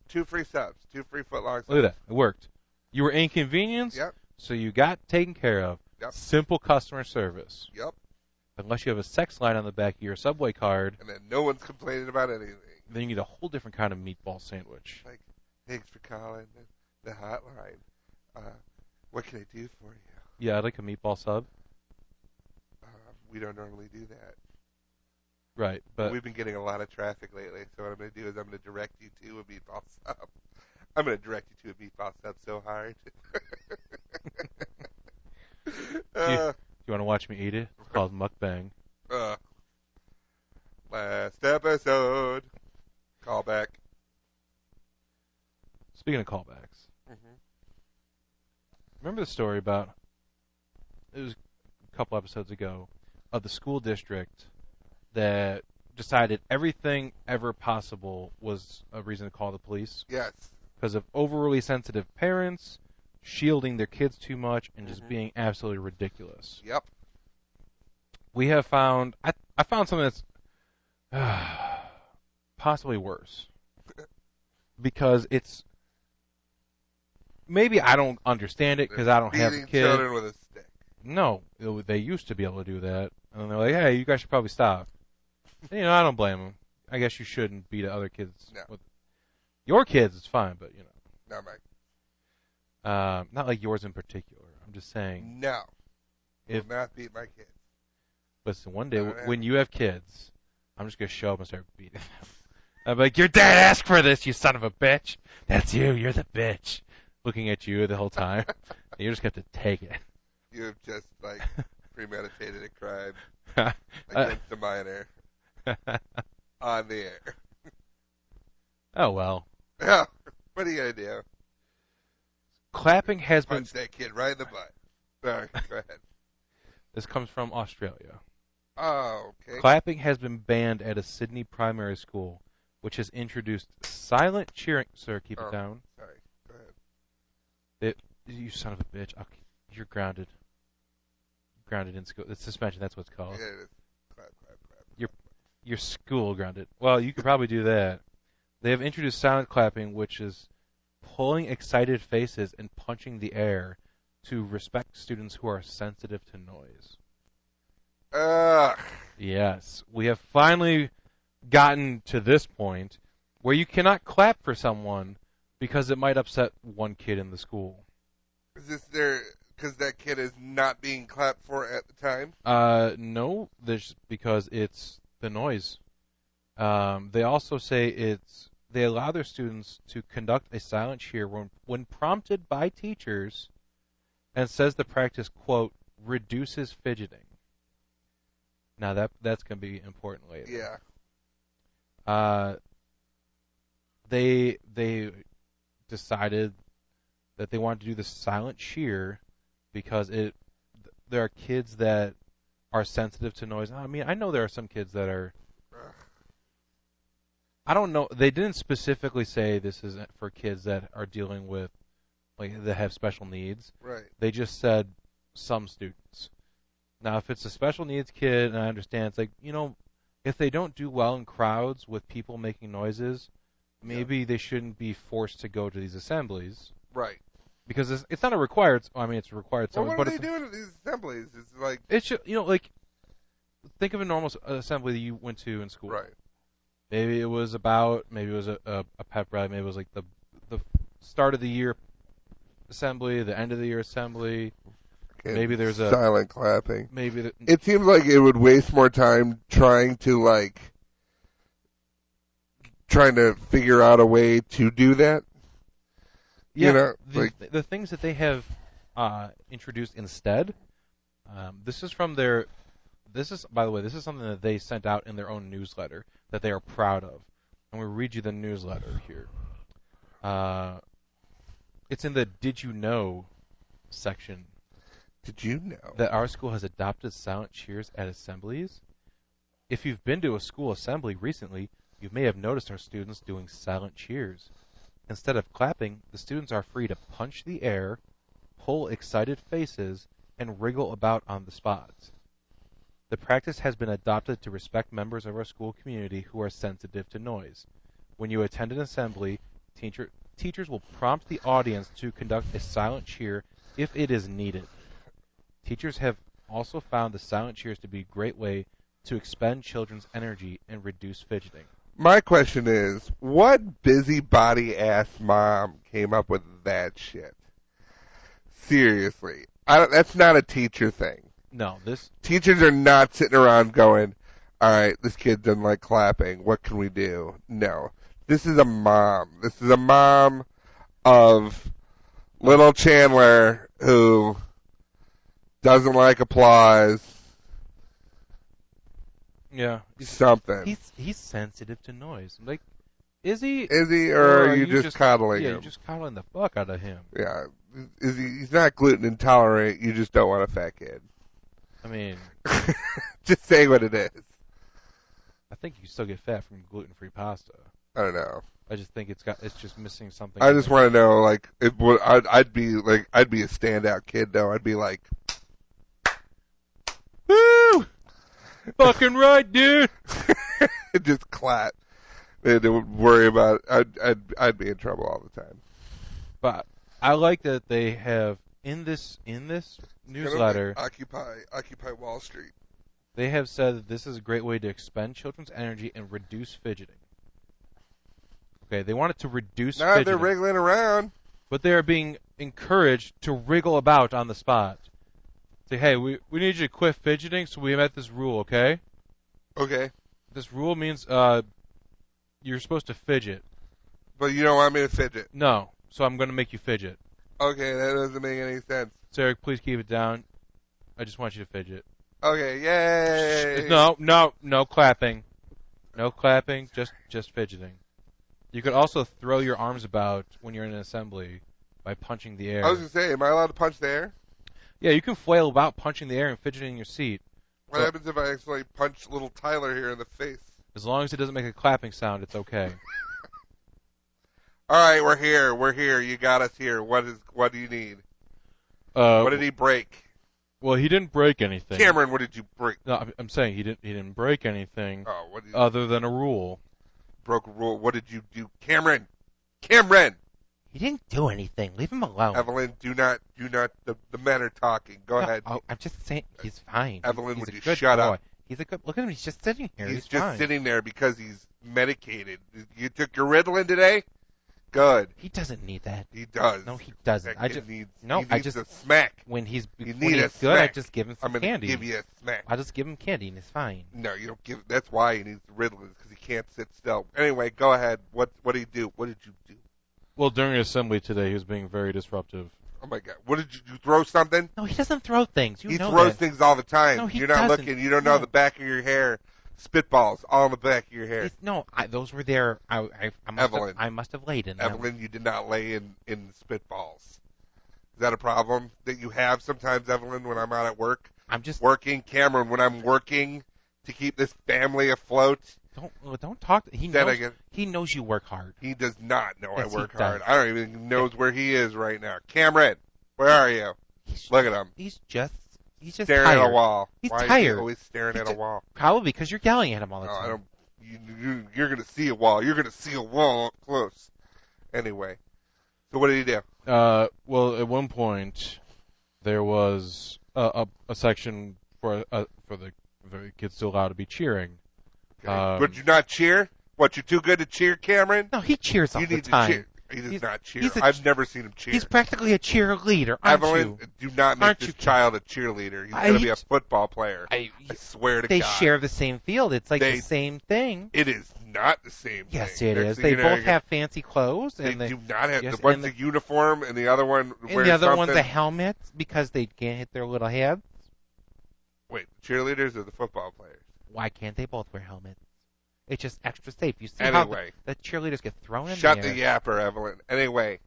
Speaker 4: 2 free subs, 2 free footlong subs.
Speaker 5: Look at that. It worked. You were inconvenienced,
Speaker 4: Yep.
Speaker 5: so you got taken care of.
Speaker 4: Yep.
Speaker 5: Simple customer service.
Speaker 4: Yep.
Speaker 5: Unless you have a sex line on the back of your Subway card,
Speaker 4: And then no one's complaining about anything.
Speaker 5: then you need a whole different kind of meatball sandwich.
Speaker 4: Like, thanks for calling the hotline. What can I do for you?
Speaker 5: Yeah, I'd like a meatball sub.
Speaker 4: We don't normally do that.
Speaker 5: Right, but
Speaker 4: We've been getting a lot of traffic lately, so what I'm going to do is I'm going to direct you to a meatball sub. I'm going to direct you to a meatball sub so hard.
Speaker 5: you want to watch me eat it? It's called mukbang.
Speaker 4: Last episode. Callback.
Speaker 5: Speaking of callbacks,
Speaker 4: Mm-hmm.
Speaker 5: remember the story about, it was a couple episodes ago, of the school district that decided everything ever possible was a reason to call the police?
Speaker 4: Yes.
Speaker 5: Because of overly sensitive parents, shielding their kids too much, and just
Speaker 4: Mhm.
Speaker 5: being absolutely ridiculous.
Speaker 4: Yep.
Speaker 5: We have found, I found something that's possibly worse. Because it's, maybe I don't understand it because I don't have a
Speaker 4: Beating
Speaker 5: kid.
Speaker 4: children with a stick.
Speaker 5: No, they used to be able to do that. And they're like, hey, you guys should probably stop. And, I don't blame them. I guess you shouldn't beat other kids.
Speaker 4: No.
Speaker 5: Your kids, it's fine, but,
Speaker 4: Not mine.
Speaker 5: not like yours in particular. I'm just saying,
Speaker 4: No.
Speaker 5: If-
Speaker 4: Will not beat my kids.
Speaker 5: listen, one day
Speaker 4: No, no.
Speaker 5: when you have kids, I'm just going to show up and start beating them. I'm like, your dad asked for this, you son of a bitch. That's you. You're the bitch. Looking at you the whole time. And you're just going to have to take it.
Speaker 4: You have just, premeditated a crime against a minor on the air.
Speaker 5: Oh, well.
Speaker 4: Yeah. What are you going to do?
Speaker 5: Clapping has been...
Speaker 4: Punch that kid right in the butt. All right, go ahead.
Speaker 5: This comes from Australia.
Speaker 4: Oh, okay.
Speaker 5: Clapping has been banned at a Sydney primary school, which has introduced silent cheering... Sir, keep it down.
Speaker 4: Sorry. Go ahead.
Speaker 5: You son of a bitch. Okay, you're grounded. Grounded in school. It's suspension, that's what it's called.
Speaker 4: Yeah, it is. Clap, clap, clap.
Speaker 5: You're school grounded. Well, you could probably do that. They have introduced silent clapping, which is pulling excited faces and punching the air to respect students who are sensitive to noise.
Speaker 4: Ugh.
Speaker 5: Yes, we have finally gotten to this point where you cannot clap for someone because it might upset one kid in the school.
Speaker 4: Is this because that kid is not being clapped for at the time?
Speaker 5: No, because it's the noise. They also say they allow their students to conduct a silent cheer when prompted by teachers, and says the practice, quote, reduces fidgeting. Now that's going to be important later.
Speaker 4: Yeah.
Speaker 5: They decided that they wanted to do the silent cheer because there are kids that are sensitive to noise. I mean, I know there are some kids that are. I don't know. They didn't specifically say this is for kids that are dealing with, that have special needs.
Speaker 4: Right.
Speaker 5: They just said some students. Now, if it's a special needs kid, and I understand, it's like, if they don't do well in crowds with people making noises, maybe they shouldn't be forced to go to these assemblies.
Speaker 4: Right.
Speaker 5: Because it's not a required. I mean, it's a required.
Speaker 4: Well, what are they doing at these assemblies? It's like
Speaker 5: it should, like think of a normal assembly that you went to in school.
Speaker 4: right.
Speaker 5: Maybe it was a pep rally. Maybe it was like the start of the year assembly, the end of the year assembly.
Speaker 4: And
Speaker 5: maybe there's a
Speaker 4: silent clapping.
Speaker 5: Maybe
Speaker 4: it seems like it would waste more time trying to figure out a way to do that.
Speaker 5: Yeah,
Speaker 4: you know,
Speaker 5: the things that they have introduced instead. This is from their. By the way, this is something that they sent out in their own newsletter that they are proud of. I'm going to read you the newsletter here. It's in the Did You Know section.
Speaker 4: Did you know
Speaker 5: that our school has adopted silent cheers at assemblies? If you've been to a school assembly recently, you may have noticed our students doing silent cheers. Instead of clapping, the students are free to punch the air, pull excited faces, and wriggle about on the spot. The practice has been adopted to respect members of our school community who are sensitive to noise. When you attend an assembly, teachers will prompt the audience to conduct a silent cheer if it is needed. Teachers have also found the silent cheers to be a great way to expend children's energy and reduce fidgeting.
Speaker 4: My question is, what busybody-ass mom came up with that shit? Seriously. That's not a teacher thing.
Speaker 5: No,
Speaker 4: teachers are not sitting around going, all right, this kid doesn't like clapping. What can we do? No. This is a mom. This is a mom of little Chandler who doesn't like applause.
Speaker 5: Yeah.
Speaker 4: Something.
Speaker 5: He's sensitive to noise. Like, is he?
Speaker 4: Is he, or are you just coddling him?
Speaker 5: Yeah, you're just coddling the fuck out of him.
Speaker 4: Yeah. He's not gluten intolerant. You just don't want a fat kid.
Speaker 5: I mean,
Speaker 4: just say what it is.
Speaker 5: I think you still get fat from gluten-free pasta.
Speaker 4: I don't know.
Speaker 5: I just think it's just missing something.
Speaker 4: I just want to know, like, I'd be a standout kid though. I'd be like,
Speaker 5: woo, fucking right, dude.
Speaker 4: Just clap. They would worry about it. I'd be in trouble all the time.
Speaker 5: But I like that they have in this newsletter.
Speaker 4: Occupy Wall Street.
Speaker 5: They have said that this is a great way to expend children's energy and reduce fidgeting. Okay, they want it to reduce fidgeting.
Speaker 4: They're wriggling around.
Speaker 5: But they are being encouraged to wriggle about on the spot. Say, hey, we need you to quit fidgeting, so we met this rule, okay?
Speaker 4: Okay.
Speaker 5: This rule means you're supposed to fidget.
Speaker 4: But you don't want me to fidget.
Speaker 5: No, so I'm going to make you fidget.
Speaker 4: Okay, that doesn't make any sense.
Speaker 5: Sarah, please keep it down. I just want you to fidget.
Speaker 4: Okay, yay!
Speaker 5: No clapping. No clapping, just fidgeting. You could also throw your arms about when you're in an assembly by punching the air.
Speaker 4: I was going to say, am I allowed to punch the air?
Speaker 5: Yeah, you can flail about punching the air and fidgeting in your seat.
Speaker 4: What happens if I actually punch little Tyler here in the face?
Speaker 5: As long as it doesn't make a clapping sound, it's okay.
Speaker 4: All right, we're here. You got us here. What do you need? What did he break?
Speaker 5: Well, he didn't break anything.
Speaker 4: Cameron, what did you break?
Speaker 5: No, I'm saying he didn't break anything.
Speaker 4: Oh,
Speaker 5: other than a rule.
Speaker 4: Broke a rule. What did you do, Cameron?
Speaker 5: He didn't do anything. Leave him alone.
Speaker 4: Evelyn, do not. The men are talking. Go ahead.
Speaker 5: Oh, I'm just saying he's fine.
Speaker 4: Evelyn,
Speaker 5: he's
Speaker 4: would
Speaker 5: a
Speaker 4: you
Speaker 5: good
Speaker 4: shut
Speaker 5: boy.
Speaker 4: up?
Speaker 5: He's a good. Look at him. He's just sitting here.
Speaker 4: He's just
Speaker 5: fine.
Speaker 4: sitting there because he's medicated. You took your Ritalin today? Good.
Speaker 5: He doesn't need that.
Speaker 4: He does.
Speaker 5: No, he doesn't.
Speaker 4: He needs a smack.
Speaker 5: When he's
Speaker 4: good,
Speaker 5: I just give him some candy.
Speaker 4: I'm going to give you a smack.
Speaker 5: I'll just give him candy and it's fine.
Speaker 4: No, you don't give. That's why he needs the Ritalin, because he can't sit still. Anyway, go ahead. What did he do? What did you do?
Speaker 5: Well, during assembly today, he was being very disruptive.
Speaker 4: Oh my God! What did you throw something?
Speaker 5: No, he doesn't throw things.
Speaker 4: He throws things all the time.
Speaker 5: No,
Speaker 4: You're not looking. You don't know the back of your hair. Spitballs all in the back of your hair.
Speaker 5: Those were there.
Speaker 4: Evelyn.
Speaker 5: I must have laid in them.
Speaker 4: Evelyn, you did not lay in spitballs. Is that a problem that you have sometimes, Evelyn, when I'm out at work?
Speaker 5: I'm just
Speaker 4: working. Cameron, when I'm working to keep this family afloat.
Speaker 5: Don't talk. He knows you work hard.
Speaker 4: He does not know
Speaker 5: yes,
Speaker 4: I work hard. I don't even know where he is right now. Cameron, where are you? Look at him.
Speaker 5: He's just He's just
Speaker 4: staring
Speaker 5: tired.
Speaker 4: at a wall.
Speaker 5: He's
Speaker 4: Why
Speaker 5: tired.
Speaker 4: is he always staring at a wall?
Speaker 5: Probably because you're yelling at him all the
Speaker 4: No,
Speaker 5: time.
Speaker 4: I don't. You're gonna see a wall. You're gonna see a wall up close. Anyway, so what did he do?
Speaker 5: Well, at one point, there was a section for the kids still allowed to be cheering.
Speaker 4: Okay. Would you not cheer? What, you're too good to cheer, Cameron?
Speaker 5: No, he cheers all
Speaker 4: you
Speaker 5: the
Speaker 4: need
Speaker 5: time.
Speaker 4: to cheer. He does not cheer.
Speaker 5: a
Speaker 4: I've never seen him cheer.
Speaker 5: He's practically a cheerleader, aren't
Speaker 4: Evelyn,
Speaker 5: you?
Speaker 4: do not make
Speaker 5: Aren't
Speaker 4: this
Speaker 5: you,
Speaker 4: child a cheerleader. He's going to be a football player. I swear to
Speaker 5: they
Speaker 4: God.
Speaker 5: They share the same field. It's like the same thing.
Speaker 4: It is not the same thing.
Speaker 5: Yes, it is. They both have fancy clothes.
Speaker 4: They do not have.
Speaker 5: Yes,
Speaker 4: one's a uniform and the other one wears
Speaker 5: and the other
Speaker 4: something.
Speaker 5: one's a helmet because they can't hit their little heads.
Speaker 4: Wait, cheerleaders or the football players?
Speaker 5: Why can't they both wear helmets? It's just extra safe. You see
Speaker 4: anyway,
Speaker 5: how the cheerleaders get thrown in
Speaker 4: Shut
Speaker 5: there.
Speaker 4: the yapper, Evelyn. Anyway,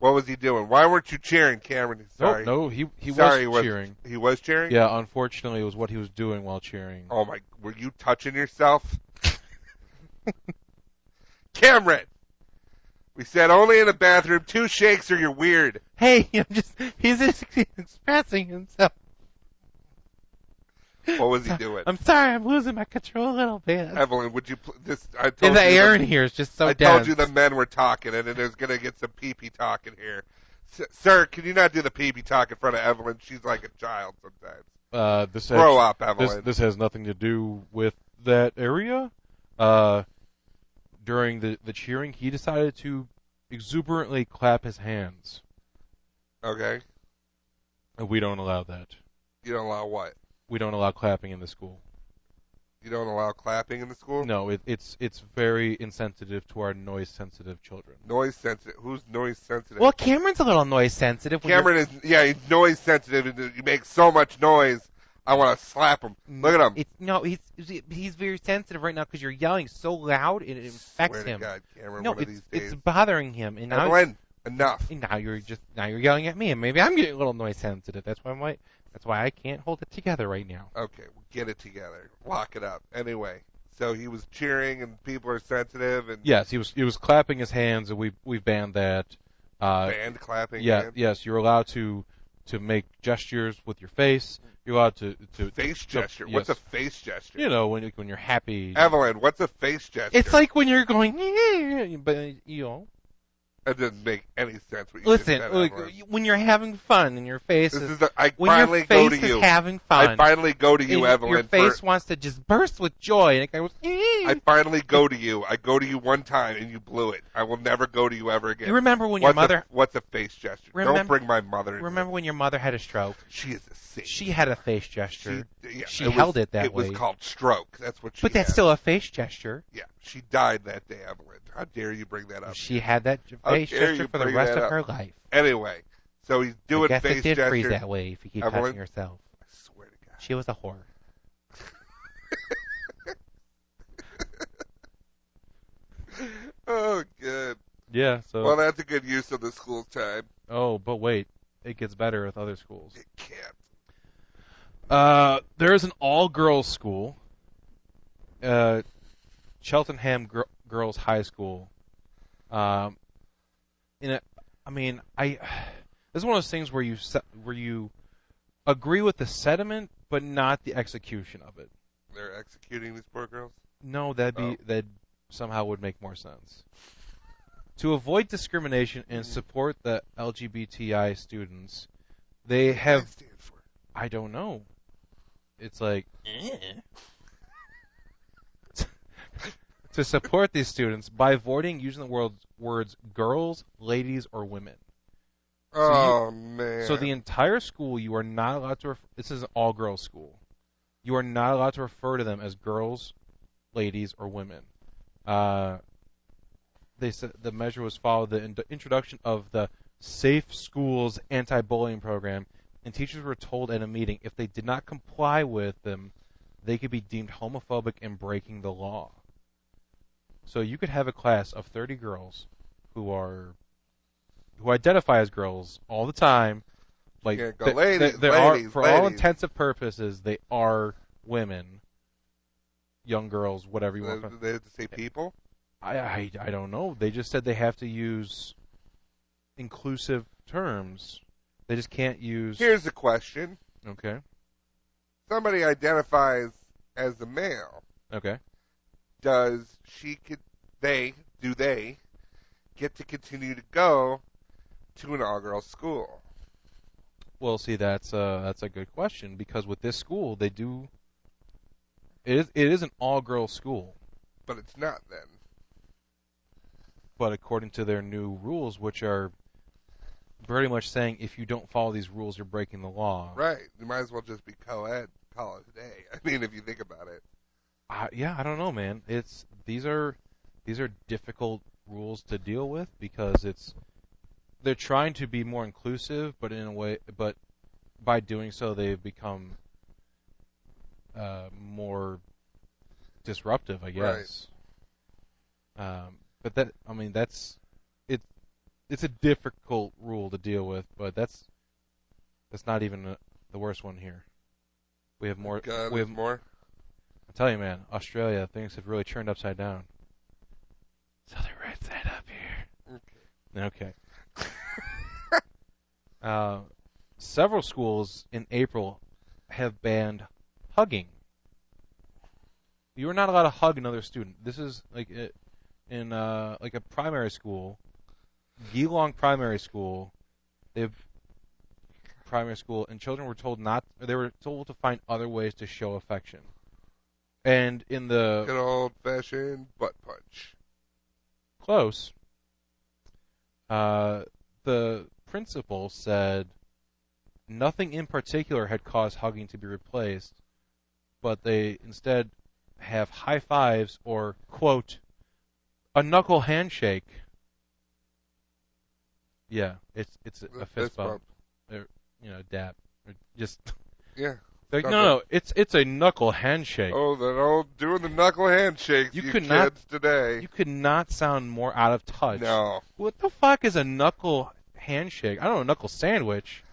Speaker 4: what was he doing? Why weren't you cheering, Cameron? Sorry.
Speaker 5: No, he was cheering.
Speaker 4: He was cheering?
Speaker 5: Yeah, unfortunately, it was what he was doing while cheering.
Speaker 4: Oh, my. Were you touching yourself? Cameron! We said only in the bathroom. 2 shakes or you're weird.
Speaker 5: Hey, he's expressing himself.
Speaker 4: What was he doing?
Speaker 5: I'm sorry, I'm losing my control a little bit.
Speaker 4: Evelyn, would you I told
Speaker 5: and the
Speaker 4: you
Speaker 5: air in here is just so
Speaker 4: I
Speaker 5: dense.
Speaker 4: told you the men were talking, and there's going to get some pee-pee talk in here. Sir, can you not do the pee-pee talk in front of Evelyn? She's like a child sometimes. Grow up, Evelyn.
Speaker 5: This has nothing to do with that area. During the cheering, he decided to exuberantly clap his hands.
Speaker 4: Okay.
Speaker 5: And we don't allow that.
Speaker 4: You don't allow what?
Speaker 5: We don't allow clapping in the school.
Speaker 4: You don't allow clapping in the school?
Speaker 5: No, it's very insensitive to our noise-sensitive children.
Speaker 4: Noise-sensitive? Who's noise-sensitive?
Speaker 5: Well, Cameron's a little noise-sensitive.
Speaker 4: Cameron is, he's noise-sensitive. You make so much noise, I want to slap him. Look at him.
Speaker 5: He's very sensitive right now because you're yelling so loud it affects him.
Speaker 4: God, Cameron,
Speaker 5: no,
Speaker 4: one of these days.
Speaker 5: It's bothering him. And now
Speaker 4: Evelyn, enough.
Speaker 5: And now you're yelling at me, and maybe I'm getting a little noise-sensitive. That's why I can't hold it together right now.
Speaker 4: Okay, well, get it together. Lock it up. Anyway, so he was cheering, and people are sensitive. And
Speaker 5: yes, he was clapping his hands, and we've banned that.
Speaker 4: Banned clapping.
Speaker 5: Yeah,
Speaker 4: hands?
Speaker 5: yes, you're allowed to make gestures with your face. You're allowed to
Speaker 4: face gesture.
Speaker 5: Yes.
Speaker 4: What's a face gesture?
Speaker 5: You know, when you're happy.
Speaker 4: Evelyn, what's a face gesture?
Speaker 5: It's like when you're going, but you know.
Speaker 4: That doesn't make any sense. What you
Speaker 5: Listen,
Speaker 4: just said,
Speaker 5: when you're having fun and your face
Speaker 4: I
Speaker 5: when
Speaker 4: finally
Speaker 5: your face
Speaker 4: go to you.
Speaker 5: is having fun,
Speaker 4: I finally go to you, Evelyn.
Speaker 5: Your face wants to just burst with joy, and it goes.
Speaker 4: I finally go to you. I go to you one time, and you blew it. I will never go to you ever again.
Speaker 5: You remember when your mother?
Speaker 4: What's a face gesture? Don't bring my mother.
Speaker 5: Remember when your mother had a stroke?
Speaker 4: She is a saint.
Speaker 5: She had a face gesture. She
Speaker 4: it
Speaker 5: held it that way.
Speaker 4: It was called stroke. That's what she.
Speaker 5: But that's still a face gesture.
Speaker 4: Yeah, she died that day, Evelyn. How dare you bring that up?
Speaker 5: She had that face gesture for the rest of her life.
Speaker 4: Anyway, so he's doing
Speaker 5: face
Speaker 4: face
Speaker 5: gesture. I guess it did freeze
Speaker 4: gestures.
Speaker 5: that way if you keep
Speaker 4: Evelyn,
Speaker 5: touching yourself.
Speaker 4: I swear to God.
Speaker 5: She was a whore.
Speaker 4: Oh, good.
Speaker 5: Yeah, so.
Speaker 4: Well, that's a good use of the school's time.
Speaker 5: Oh, but wait. It gets better with other schools.
Speaker 4: It can't.
Speaker 5: There is an all-girls school. Cheltenham Girls High School. This is one of those things where you agree with the sentiment, but not the execution of it.
Speaker 4: They're executing these poor girls?
Speaker 5: No, that somehow would make more sense. To avoid discrimination and support the LGBTI students, they have.
Speaker 4: What does that stand for?
Speaker 5: I don't know. It's like. To support these students by avoiding using the words girls, ladies, or women.
Speaker 4: Man.
Speaker 5: So the entire school, you are not allowed to. This is an all-girls school. You are not allowed to refer to them as girls, ladies, or women. They said the measure was followed the introduction of the Safe Schools anti-bullying program, and teachers were told at a meeting if they did not comply with them, they could be deemed homophobic and breaking the law. So you could have a class of 30 girls who identify as girls all the time. Like
Speaker 4: ladies,
Speaker 5: for all intensive purposes, they are women, young girls, whatever you want.
Speaker 4: They have to say people?
Speaker 5: I don't know. They just said they have to use inclusive terms. They just can't use.
Speaker 4: Here's the question:
Speaker 5: Okay.
Speaker 4: Somebody identifies as a male.
Speaker 5: Okay.
Speaker 4: Do they get to continue to go to an all-girls school?
Speaker 5: Well, see, that's a good question, because with this school, they do. It is an all-girls school.
Speaker 4: But it's not then.
Speaker 5: But according to their new rules, which are pretty much saying if you don't follow these rules, you're breaking the law.
Speaker 4: Right. You might as well just be co-ed, call it a day. I mean, if you think about it.
Speaker 5: Yeah, I don't know, man. These are difficult rules to deal with, because they're trying to be more inclusive, but by doing so, they've become more disruptive, I guess. Right. But that's it. It's a difficult rule to deal with, but that's not even the worst one here. We have more. We have more. I tell you, man, Australia, things have really turned upside down. So they're right side up here. Okay. Several schools in April have banned hugging. You are not allowed to hug another student. This is like in like a primary school, Geelong Primary School. Primary school, and children were told they were told to find other ways to show affection. And in the
Speaker 4: good old-fashioned butt punch.
Speaker 5: Close. The principal said nothing in particular had caused hugging to be replaced, but they instead have high fives or, quote, a knuckle handshake. Yeah, it's a fist bump. Or, dap. Or just
Speaker 4: yeah.
Speaker 5: Like, no, it's a knuckle handshake.
Speaker 4: Oh, that old doing the knuckle handshakes, you kids today.
Speaker 5: You could not sound more out of touch.
Speaker 4: No.
Speaker 5: What the fuck is a knuckle handshake? I don't know, a knuckle sandwich.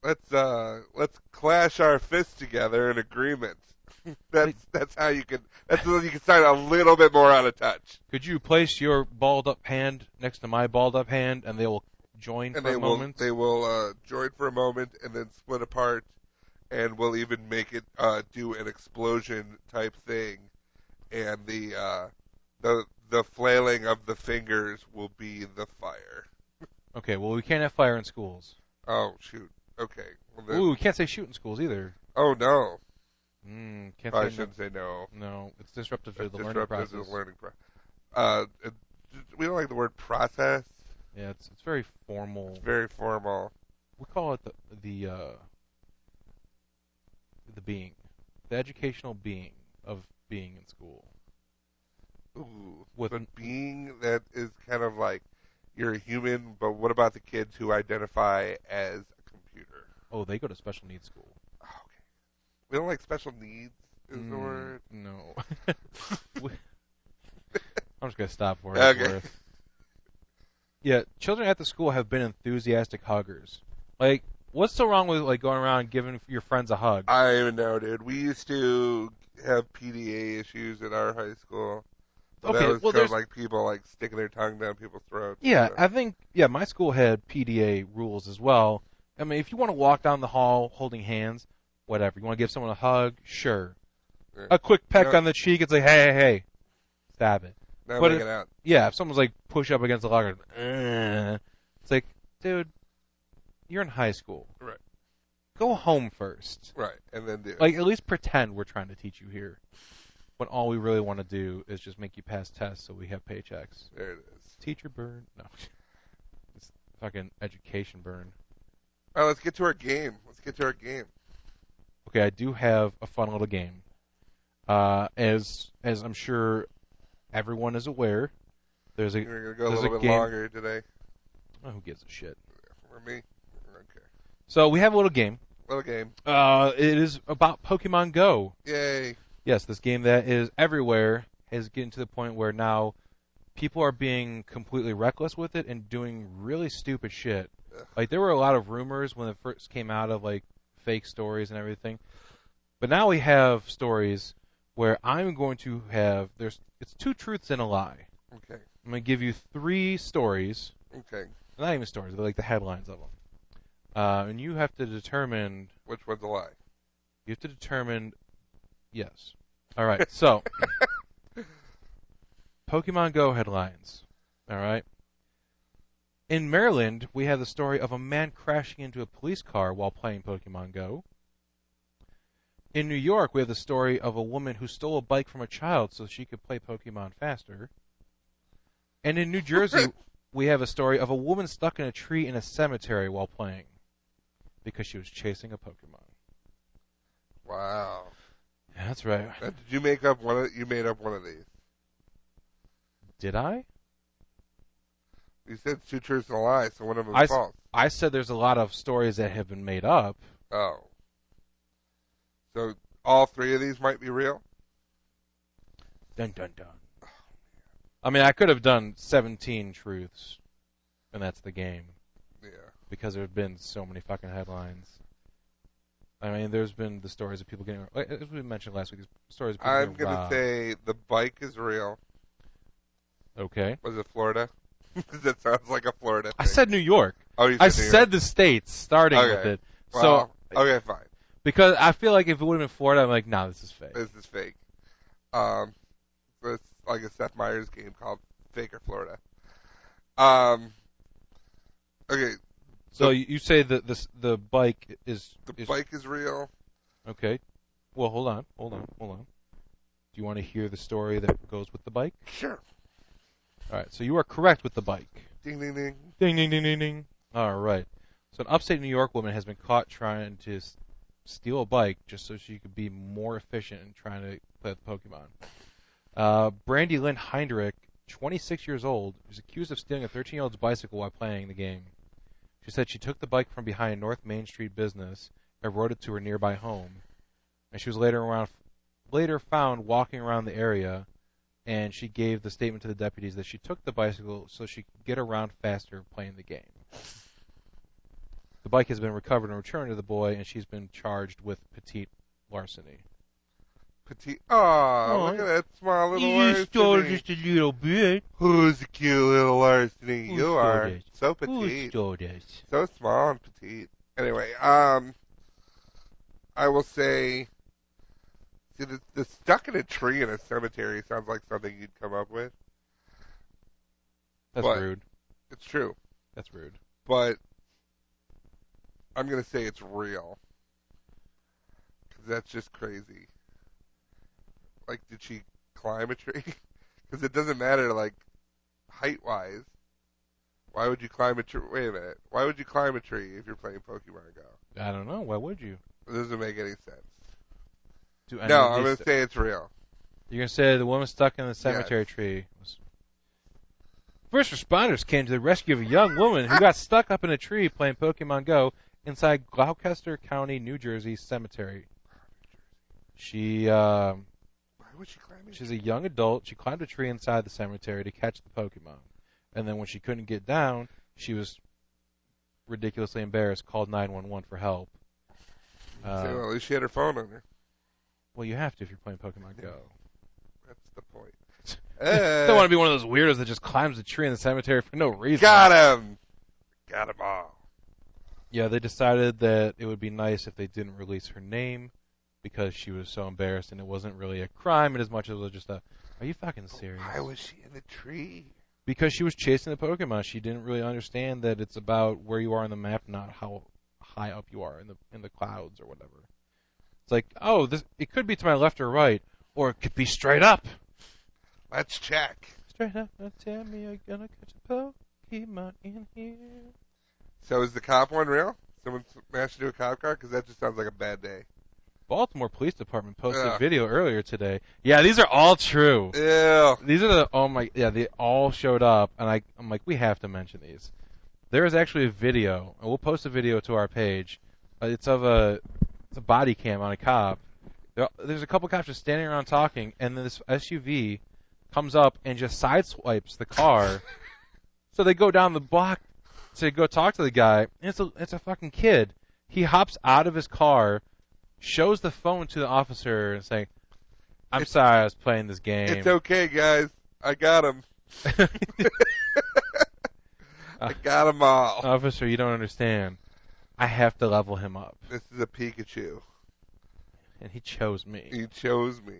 Speaker 4: Let's clash our fists together in agreement. That's how you can sound a little bit more out of touch.
Speaker 5: Could you place your balled up hand next to my balled up hand, and they will join for a moment?
Speaker 4: They will join for a moment and then split apart, and we'll even make it do an explosion type thing, and the flailing of the fingers will be the fire.
Speaker 5: Okay, well, we can't have fire in schools.
Speaker 4: Oh, shoot. Okay. Well,
Speaker 5: ooh, we can't say shoot in schools either.
Speaker 4: Oh, no.
Speaker 5: I
Speaker 4: shouldn't say no.
Speaker 5: No, it's disruptive to the learning process.
Speaker 4: We don't like the word process.
Speaker 5: Yeah, it's very formal.
Speaker 4: It's very formal.
Speaker 5: We call it the being, the educational being of being in school.
Speaker 4: Ooh, but being that is kind of like you're a human, but what about the kids who identify as a computer?
Speaker 5: Oh, they go to special needs school.
Speaker 4: Oh, okay. We don't like special needs is the word.
Speaker 5: No. I'm just going to stop for it.
Speaker 4: Okay.
Speaker 5: Yeah, children at the school have been enthusiastic huggers. Like, what's so wrong with like going around giving your friends a hug?
Speaker 4: I don't even know, dude. We used to have PDA issues at our high school. So that was kind of like people like sticking their tongue down people's throats.
Speaker 5: Yeah, I think my school had PDA rules as well. I mean, if you want to walk down the hall holding hands, whatever. You want to give someone a hug, sure. Yeah. A quick peck on the cheek, it's like, hey, stab it.
Speaker 4: Now make it out.
Speaker 5: Yeah, if someone's like push up against the locker, it's like, dude, you're in high school.
Speaker 4: Right.
Speaker 5: Go home first.
Speaker 4: Right, and then do it.
Speaker 5: Like, at least pretend we're trying to teach you here. When all we really want to do is just make you pass tests so we have paychecks.
Speaker 4: There it is.
Speaker 5: Teacher burn. No. It's fucking education burn.
Speaker 4: All right, let's get to our game.
Speaker 5: Okay, I do have a fun little game. As I'm sure everyone is aware, there's a
Speaker 4: We're going to go a little bit longer today.
Speaker 5: Oh, who gives a shit?
Speaker 4: For me? Okay.
Speaker 5: So we have a little game. It is about Pokemon Go.
Speaker 4: Yay.
Speaker 5: Yes, this game that is everywhere is getting to the point where now people are being completely reckless with it and doing really stupid shit. Ugh. Like, there were a lot of rumors when it first came out of, like, fake stories and everything. But now we have stories where I'm going to have, it's 2 truths and a lie.
Speaker 4: Okay.
Speaker 5: I'm going to give you 3 stories.
Speaker 4: Okay.
Speaker 5: Not even stories, they're like the headlines of them. And you have to determine...
Speaker 4: Which one's a lie?
Speaker 5: You have to determine... Yes. All right, so... Pokemon Go headlines. All right. In Maryland, we have the story of a man crashing into a police car while playing Pokemon Go. In New York, we have the story of a woman who stole a bike from a child so she could play Pokemon faster. And in New Jersey, we have a story of a woman stuck in a tree in a cemetery while playing because she was chasing a Pokemon.
Speaker 4: Wow.
Speaker 5: Yeah, that's right.
Speaker 4: Now, did you make up one? You made up one of these.
Speaker 5: Did I?
Speaker 4: You said two truths and a lie, so one of them is false.
Speaker 5: I said there's a lot of stories that have been made up.
Speaker 4: Oh. So all three of these might be real?
Speaker 5: Dun, dun, dun. I mean, I could have done 17 truths, and that's the game.
Speaker 4: Yeah.
Speaker 5: Because there have been so many fucking headlines. I mean, there's been the stories of people getting... As we mentioned last week, stories of people
Speaker 4: I'm
Speaker 5: getting robbed.
Speaker 4: going to say the bike is real.
Speaker 5: Okay.
Speaker 4: Was it Florida? Because that sounds like a Florida thing.
Speaker 5: I said New York.
Speaker 4: Oh, you said
Speaker 5: I
Speaker 4: New
Speaker 5: said
Speaker 4: York.
Speaker 5: the states, starting with it.
Speaker 4: Well,
Speaker 5: So,
Speaker 4: okay, fine.
Speaker 5: because I feel like if it would have been Florida, I'm like, nah, this is fake.
Speaker 4: This is fake. So it's like a Seth Meyers game called Fake or Florida. Okay.
Speaker 5: So you say that the bike is...
Speaker 4: The bike is real.
Speaker 5: Okay. Well, hold on. Do you want to hear the story that goes with the bike?
Speaker 4: Sure.
Speaker 5: All right. So you are correct with the bike.
Speaker 4: Ding, ding, ding.
Speaker 5: Ding, ding, ding, ding, ding. All right. So an upstate New York woman has been caught trying to steal a bike just so she could be more efficient in trying to play with Pokemon. Brandy Lynn Heinrich, 26 years old, is accused of stealing a 13-year-old's bicycle while playing the game. She said she took the bike from behind North Main Street business and rode it to her nearby home. And she was later found walking around the area, and she gave the statement to the deputies that she took the bicycle so she could get around faster playing the game. The bike has been recovered and returned to the boy, and she's been charged with petite larceny.
Speaker 4: Petite. Oh, look at that small little larceny.
Speaker 5: You stole just a little bit.
Speaker 4: Who's a cute little larceny?
Speaker 5: Who
Speaker 4: You
Speaker 5: stole
Speaker 4: are
Speaker 5: this?
Speaker 4: so
Speaker 5: Who
Speaker 4: petite.
Speaker 5: stole this?
Speaker 4: So small and petite. Anyway, I will say, see, the stuck in a tree in a cemetery sounds like something you'd come up with.
Speaker 5: That's rude.
Speaker 4: It's true.
Speaker 5: That's rude.
Speaker 4: But I'm going to say it's real. Because that's just crazy. Like, did she climb a tree? Because it doesn't matter, like, height-wise. Why would you climb a tree? Wait a minute. Why would you climb a tree if you're playing Pokemon Go?
Speaker 5: I don't know. Why would you?
Speaker 4: It doesn't make any sense.
Speaker 5: No,
Speaker 4: I'm going to say it's real.
Speaker 5: You're going to say the woman stuck in the cemetery tree. First responders came to the rescue of a young woman who got stuck up in a tree playing Pokemon Go inside Gloucester County, New Jersey cemetery.
Speaker 4: Why would she climb it?
Speaker 5: She's a young adult. She climbed a tree inside the cemetery to catch the Pokemon. And then when she couldn't get down, she was ridiculously embarrassed, called 911 for help.
Speaker 4: Well, at least she had her phone on her.
Speaker 5: Well, you have to if you're playing Pokemon Go.
Speaker 4: That's the point.
Speaker 5: Don't want to be one of those weirdos that just climbs a tree in the cemetery for no reason.
Speaker 4: Got him! Got him all.
Speaker 5: Yeah, they decided that it would be nice if they didn't release her name because she was so embarrassed and it wasn't really a crime in as much as it was just are you fucking serious?
Speaker 4: Why was she in the tree?
Speaker 5: Because she was chasing the Pokemon. She didn't really understand that it's about where you are on the map, not how high up you are in the clouds or whatever. It's like, it could be to my left or right, or it could be straight up.
Speaker 4: Let's check.
Speaker 5: Straight up, tell me you're gonna catch a Pokemon in here.
Speaker 4: So is the cop one real? Someone smashed into a cop car? Because that just sounds like a bad day.
Speaker 5: Baltimore Police Department posted a video earlier today. Yeah, these are all true.
Speaker 4: Ew.
Speaker 5: These are they all showed up, and I'm like, we have to mention these. There is actually a video, and we'll post a video to our page. It's a body cam on a cop. There's a couple cops just standing around talking, and then this SUV comes up and just sideswipes the car. So they go down the block to go talk to the guy, and it's a fucking kid. He hops out of his car, shows the phone to the officer, and saying, I'm sorry, I was playing this game.
Speaker 4: It's okay, guys. I got him. I got them all.
Speaker 5: Officer, you don't understand. I have to level him up.
Speaker 4: This is a Pikachu.
Speaker 5: And he chose me.
Speaker 4: He chose me.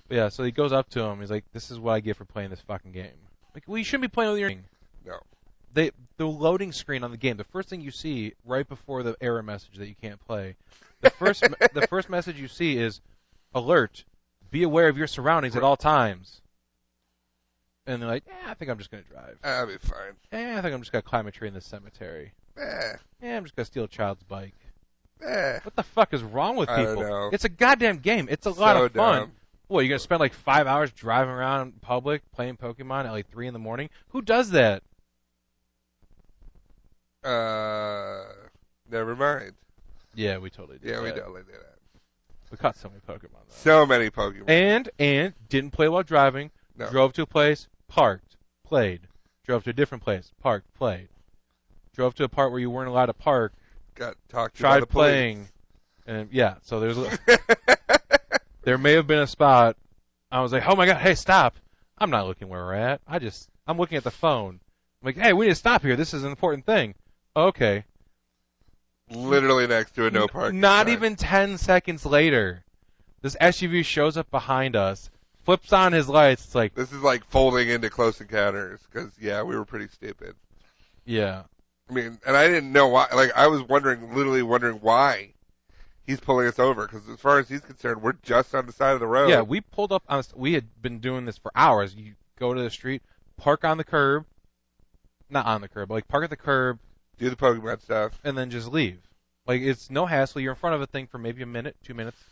Speaker 5: But yeah, so he goes up to him. He's like, this is what I get for playing this fucking game. Like, well, you shouldn't be playing with your...
Speaker 4: No.
Speaker 5: The loading screen on the game, the first thing you see right before the error message that you can't play, the first message you see is, alert, be aware of your surroundings at all times. And they're like, I think I'm just going to drive.
Speaker 4: I'll be fine.
Speaker 5: I think I'm just going to climb a tree in this cemetery. I'm just going to steal a child's bike. What the fuck is wrong with people?
Speaker 4: I don't know.
Speaker 5: It's a goddamn game. It's a lot of fun.
Speaker 4: Dumb.
Speaker 5: What, you're going to spend like 5 hours driving around in public playing Pokemon at like 3 in the morning? Who does that?
Speaker 4: Never mind.
Speaker 5: Yeah, we totally did.
Speaker 4: Yeah, we totally did that.
Speaker 5: We caught so many Pokemon, though.
Speaker 4: So many Pokemon.
Speaker 5: And didn't play while driving.
Speaker 4: No.
Speaker 5: Drove to a place, parked, played. Drove to a different place, parked, played. Drove to a part where you weren't allowed to park.
Speaker 4: Got talked to
Speaker 5: Tried
Speaker 4: by the police.
Speaker 5: playing. And yeah, so there's there may have been a spot. I was like, oh my god, hey, stop. I'm not looking where we're at. I'm looking at the phone. I'm like, hey, we need to stop here. This is an important thing. Okay.
Speaker 4: Literally next to a no parking
Speaker 5: Not
Speaker 4: sign.
Speaker 5: even 10 seconds later, this SUV shows up behind us, flips on his lights. It's like,
Speaker 4: This is like folding into Close Encounters, because, yeah, we were pretty stupid.
Speaker 5: yeah.
Speaker 4: I mean, and I didn't know why. Like, I was literally wondering why he's pulling us over, because as far as he's concerned, we're just on the side of the road.
Speaker 5: Yeah, we pulled up on. We had been doing this for hours. You go to the street, park on the curb, not on the curb, but like park at the curb,
Speaker 4: Do the Pokemon stuff.
Speaker 5: and then just leave. Like, it's no hassle. You're in front of a thing for maybe a minute, 2 minutes.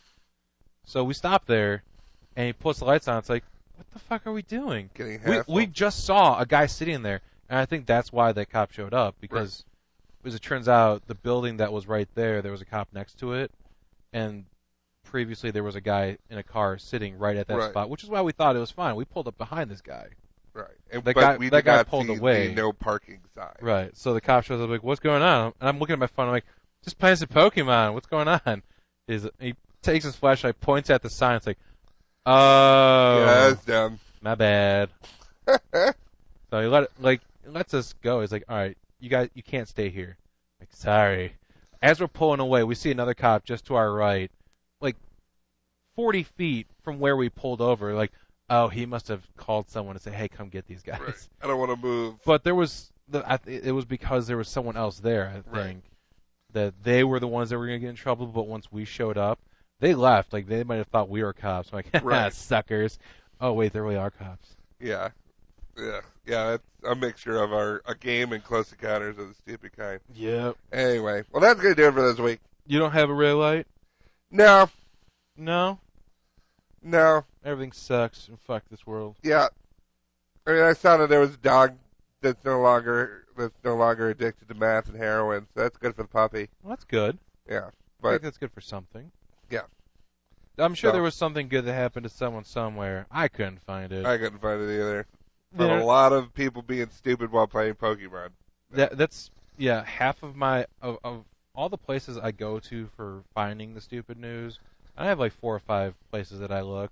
Speaker 5: So we stop there, and he puts the lights on. It's like, what the fuck are we doing?
Speaker 4: Getting hassled.
Speaker 5: We just saw a guy sitting there, and I think that's why that cop showed up, because as it turns out, the building that was right there was a cop next to it, and previously there was a guy in a car sitting right at that spot, which is why we thought it was fine. We pulled up behind this guy.
Speaker 4: Right. And,
Speaker 5: That
Speaker 4: but
Speaker 5: guy-
Speaker 4: we
Speaker 5: that
Speaker 4: did
Speaker 5: guy
Speaker 4: not
Speaker 5: pulled
Speaker 4: see
Speaker 5: away.
Speaker 4: the no parking sign.
Speaker 5: Right. So the cop shows up like, what's going on? And I'm looking at my phone. I'm like, just playing some Pokemon. What's going on? He takes his flashlight, points at the sign. It's like, oh,
Speaker 4: Yeah, that's dumb.
Speaker 5: my bad. So he lets us go. He's like, all right, you guys, you can't stay here. Like, sorry. As we're pulling away, we see another cop just to our right, like 40 feet from where we pulled over. Like, oh, he must have called someone to say, hey, come get these guys.
Speaker 4: Right. I don't want to move.
Speaker 5: But it was because there was someone else there, I think,
Speaker 4: Right.
Speaker 5: that they were the ones that were going to get in trouble. But once we showed up, they left. Like, they might have thought we were cops. I'm like,
Speaker 4: Right.
Speaker 5: suckers. Oh, wait, they really are cops.
Speaker 4: Yeah. Yeah, it's a mixture of a game and Close Encounters of the stupid kind.
Speaker 5: Yep.
Speaker 4: Anyway, well, that's going to do it for this week.
Speaker 5: You don't have a red light?
Speaker 4: No.
Speaker 5: Everything sucks and fuck this world.
Speaker 4: Yeah. I mean, I saw that there was a dog that's no longer addicted to meth and heroin, so that's good for the puppy.
Speaker 5: Well, that's good.
Speaker 4: Yeah.
Speaker 5: I
Speaker 4: But
Speaker 5: think that's good for something.
Speaker 4: yeah,
Speaker 5: I'm sure
Speaker 4: So-
Speaker 5: there was something good that happened to someone somewhere. I couldn't find it.
Speaker 4: I couldn't find it either. But
Speaker 5: There-
Speaker 4: a lot of people being stupid while playing Pokemon.
Speaker 5: That's half of my of all the places I go to for finding the stupid news. I have like 4 or 5 places that I look.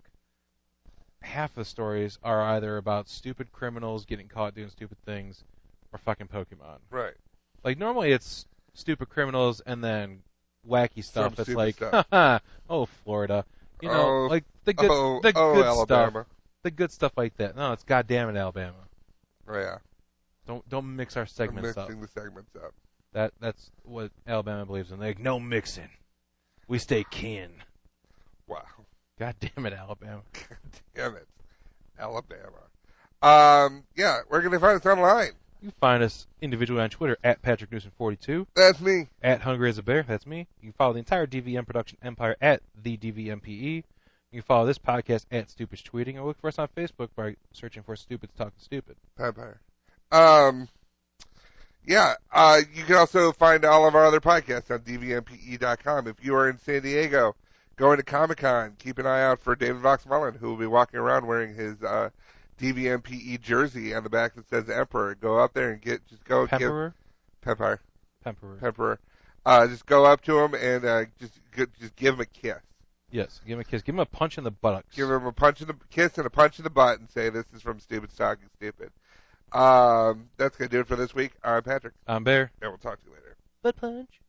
Speaker 5: Half the stories are either about stupid criminals getting caught doing stupid things or fucking Pokemon.
Speaker 4: Right.
Speaker 5: Like, normally it's stupid criminals and then wacky stuff that's
Speaker 4: stupid
Speaker 5: like,
Speaker 4: stuff.
Speaker 5: haha, oh, Florida. You know,
Speaker 4: Oh,
Speaker 5: like the good good
Speaker 4: Alabama.
Speaker 5: stuff. The good stuff like that. No, it's goddamn it, Alabama.
Speaker 4: Oh, yeah.
Speaker 5: Don't mix our
Speaker 4: I'm
Speaker 5: segments up.
Speaker 4: mixing the segments up.
Speaker 5: That's what Alabama believes in. They're like, no mixing. We stay kin.
Speaker 4: Wow.
Speaker 5: God damn it, Alabama.
Speaker 4: Damn it. Alabama. Yeah, where can they find us online?
Speaker 5: You can find us individually on Twitter at PatrickNewsom42,
Speaker 4: That's me.
Speaker 5: at Hungry as a Bear. That's me. You can follow the entire DVM production empire at the DVMPE. You can follow this podcast at Stupids Tweeting, or look for us on Facebook by searching for Stupids Talking Stupid.
Speaker 4: Vampire. Yeah, you can also find all of our other podcasts on dvmpe.com. If you are in San Diego, going to Comic-Con, keep an eye out for David Vox Mullen, who will be walking around wearing his DVMPE jersey on the back that says Emperor. Go up there and
Speaker 5: Pemperer?
Speaker 4: Pemperer.
Speaker 5: Pemperer.
Speaker 4: Just go up to him and just give him a kiss.
Speaker 5: Yes, give him a kiss. Give him a punch in the buttocks.
Speaker 4: Give him a kiss and a punch in the butt and say, this is from Stupid Talking Stupid. That's going to do it for this week. I'm Patrick.
Speaker 5: I'm Bear.
Speaker 4: And we'll talk to you later.
Speaker 5: Butt punch.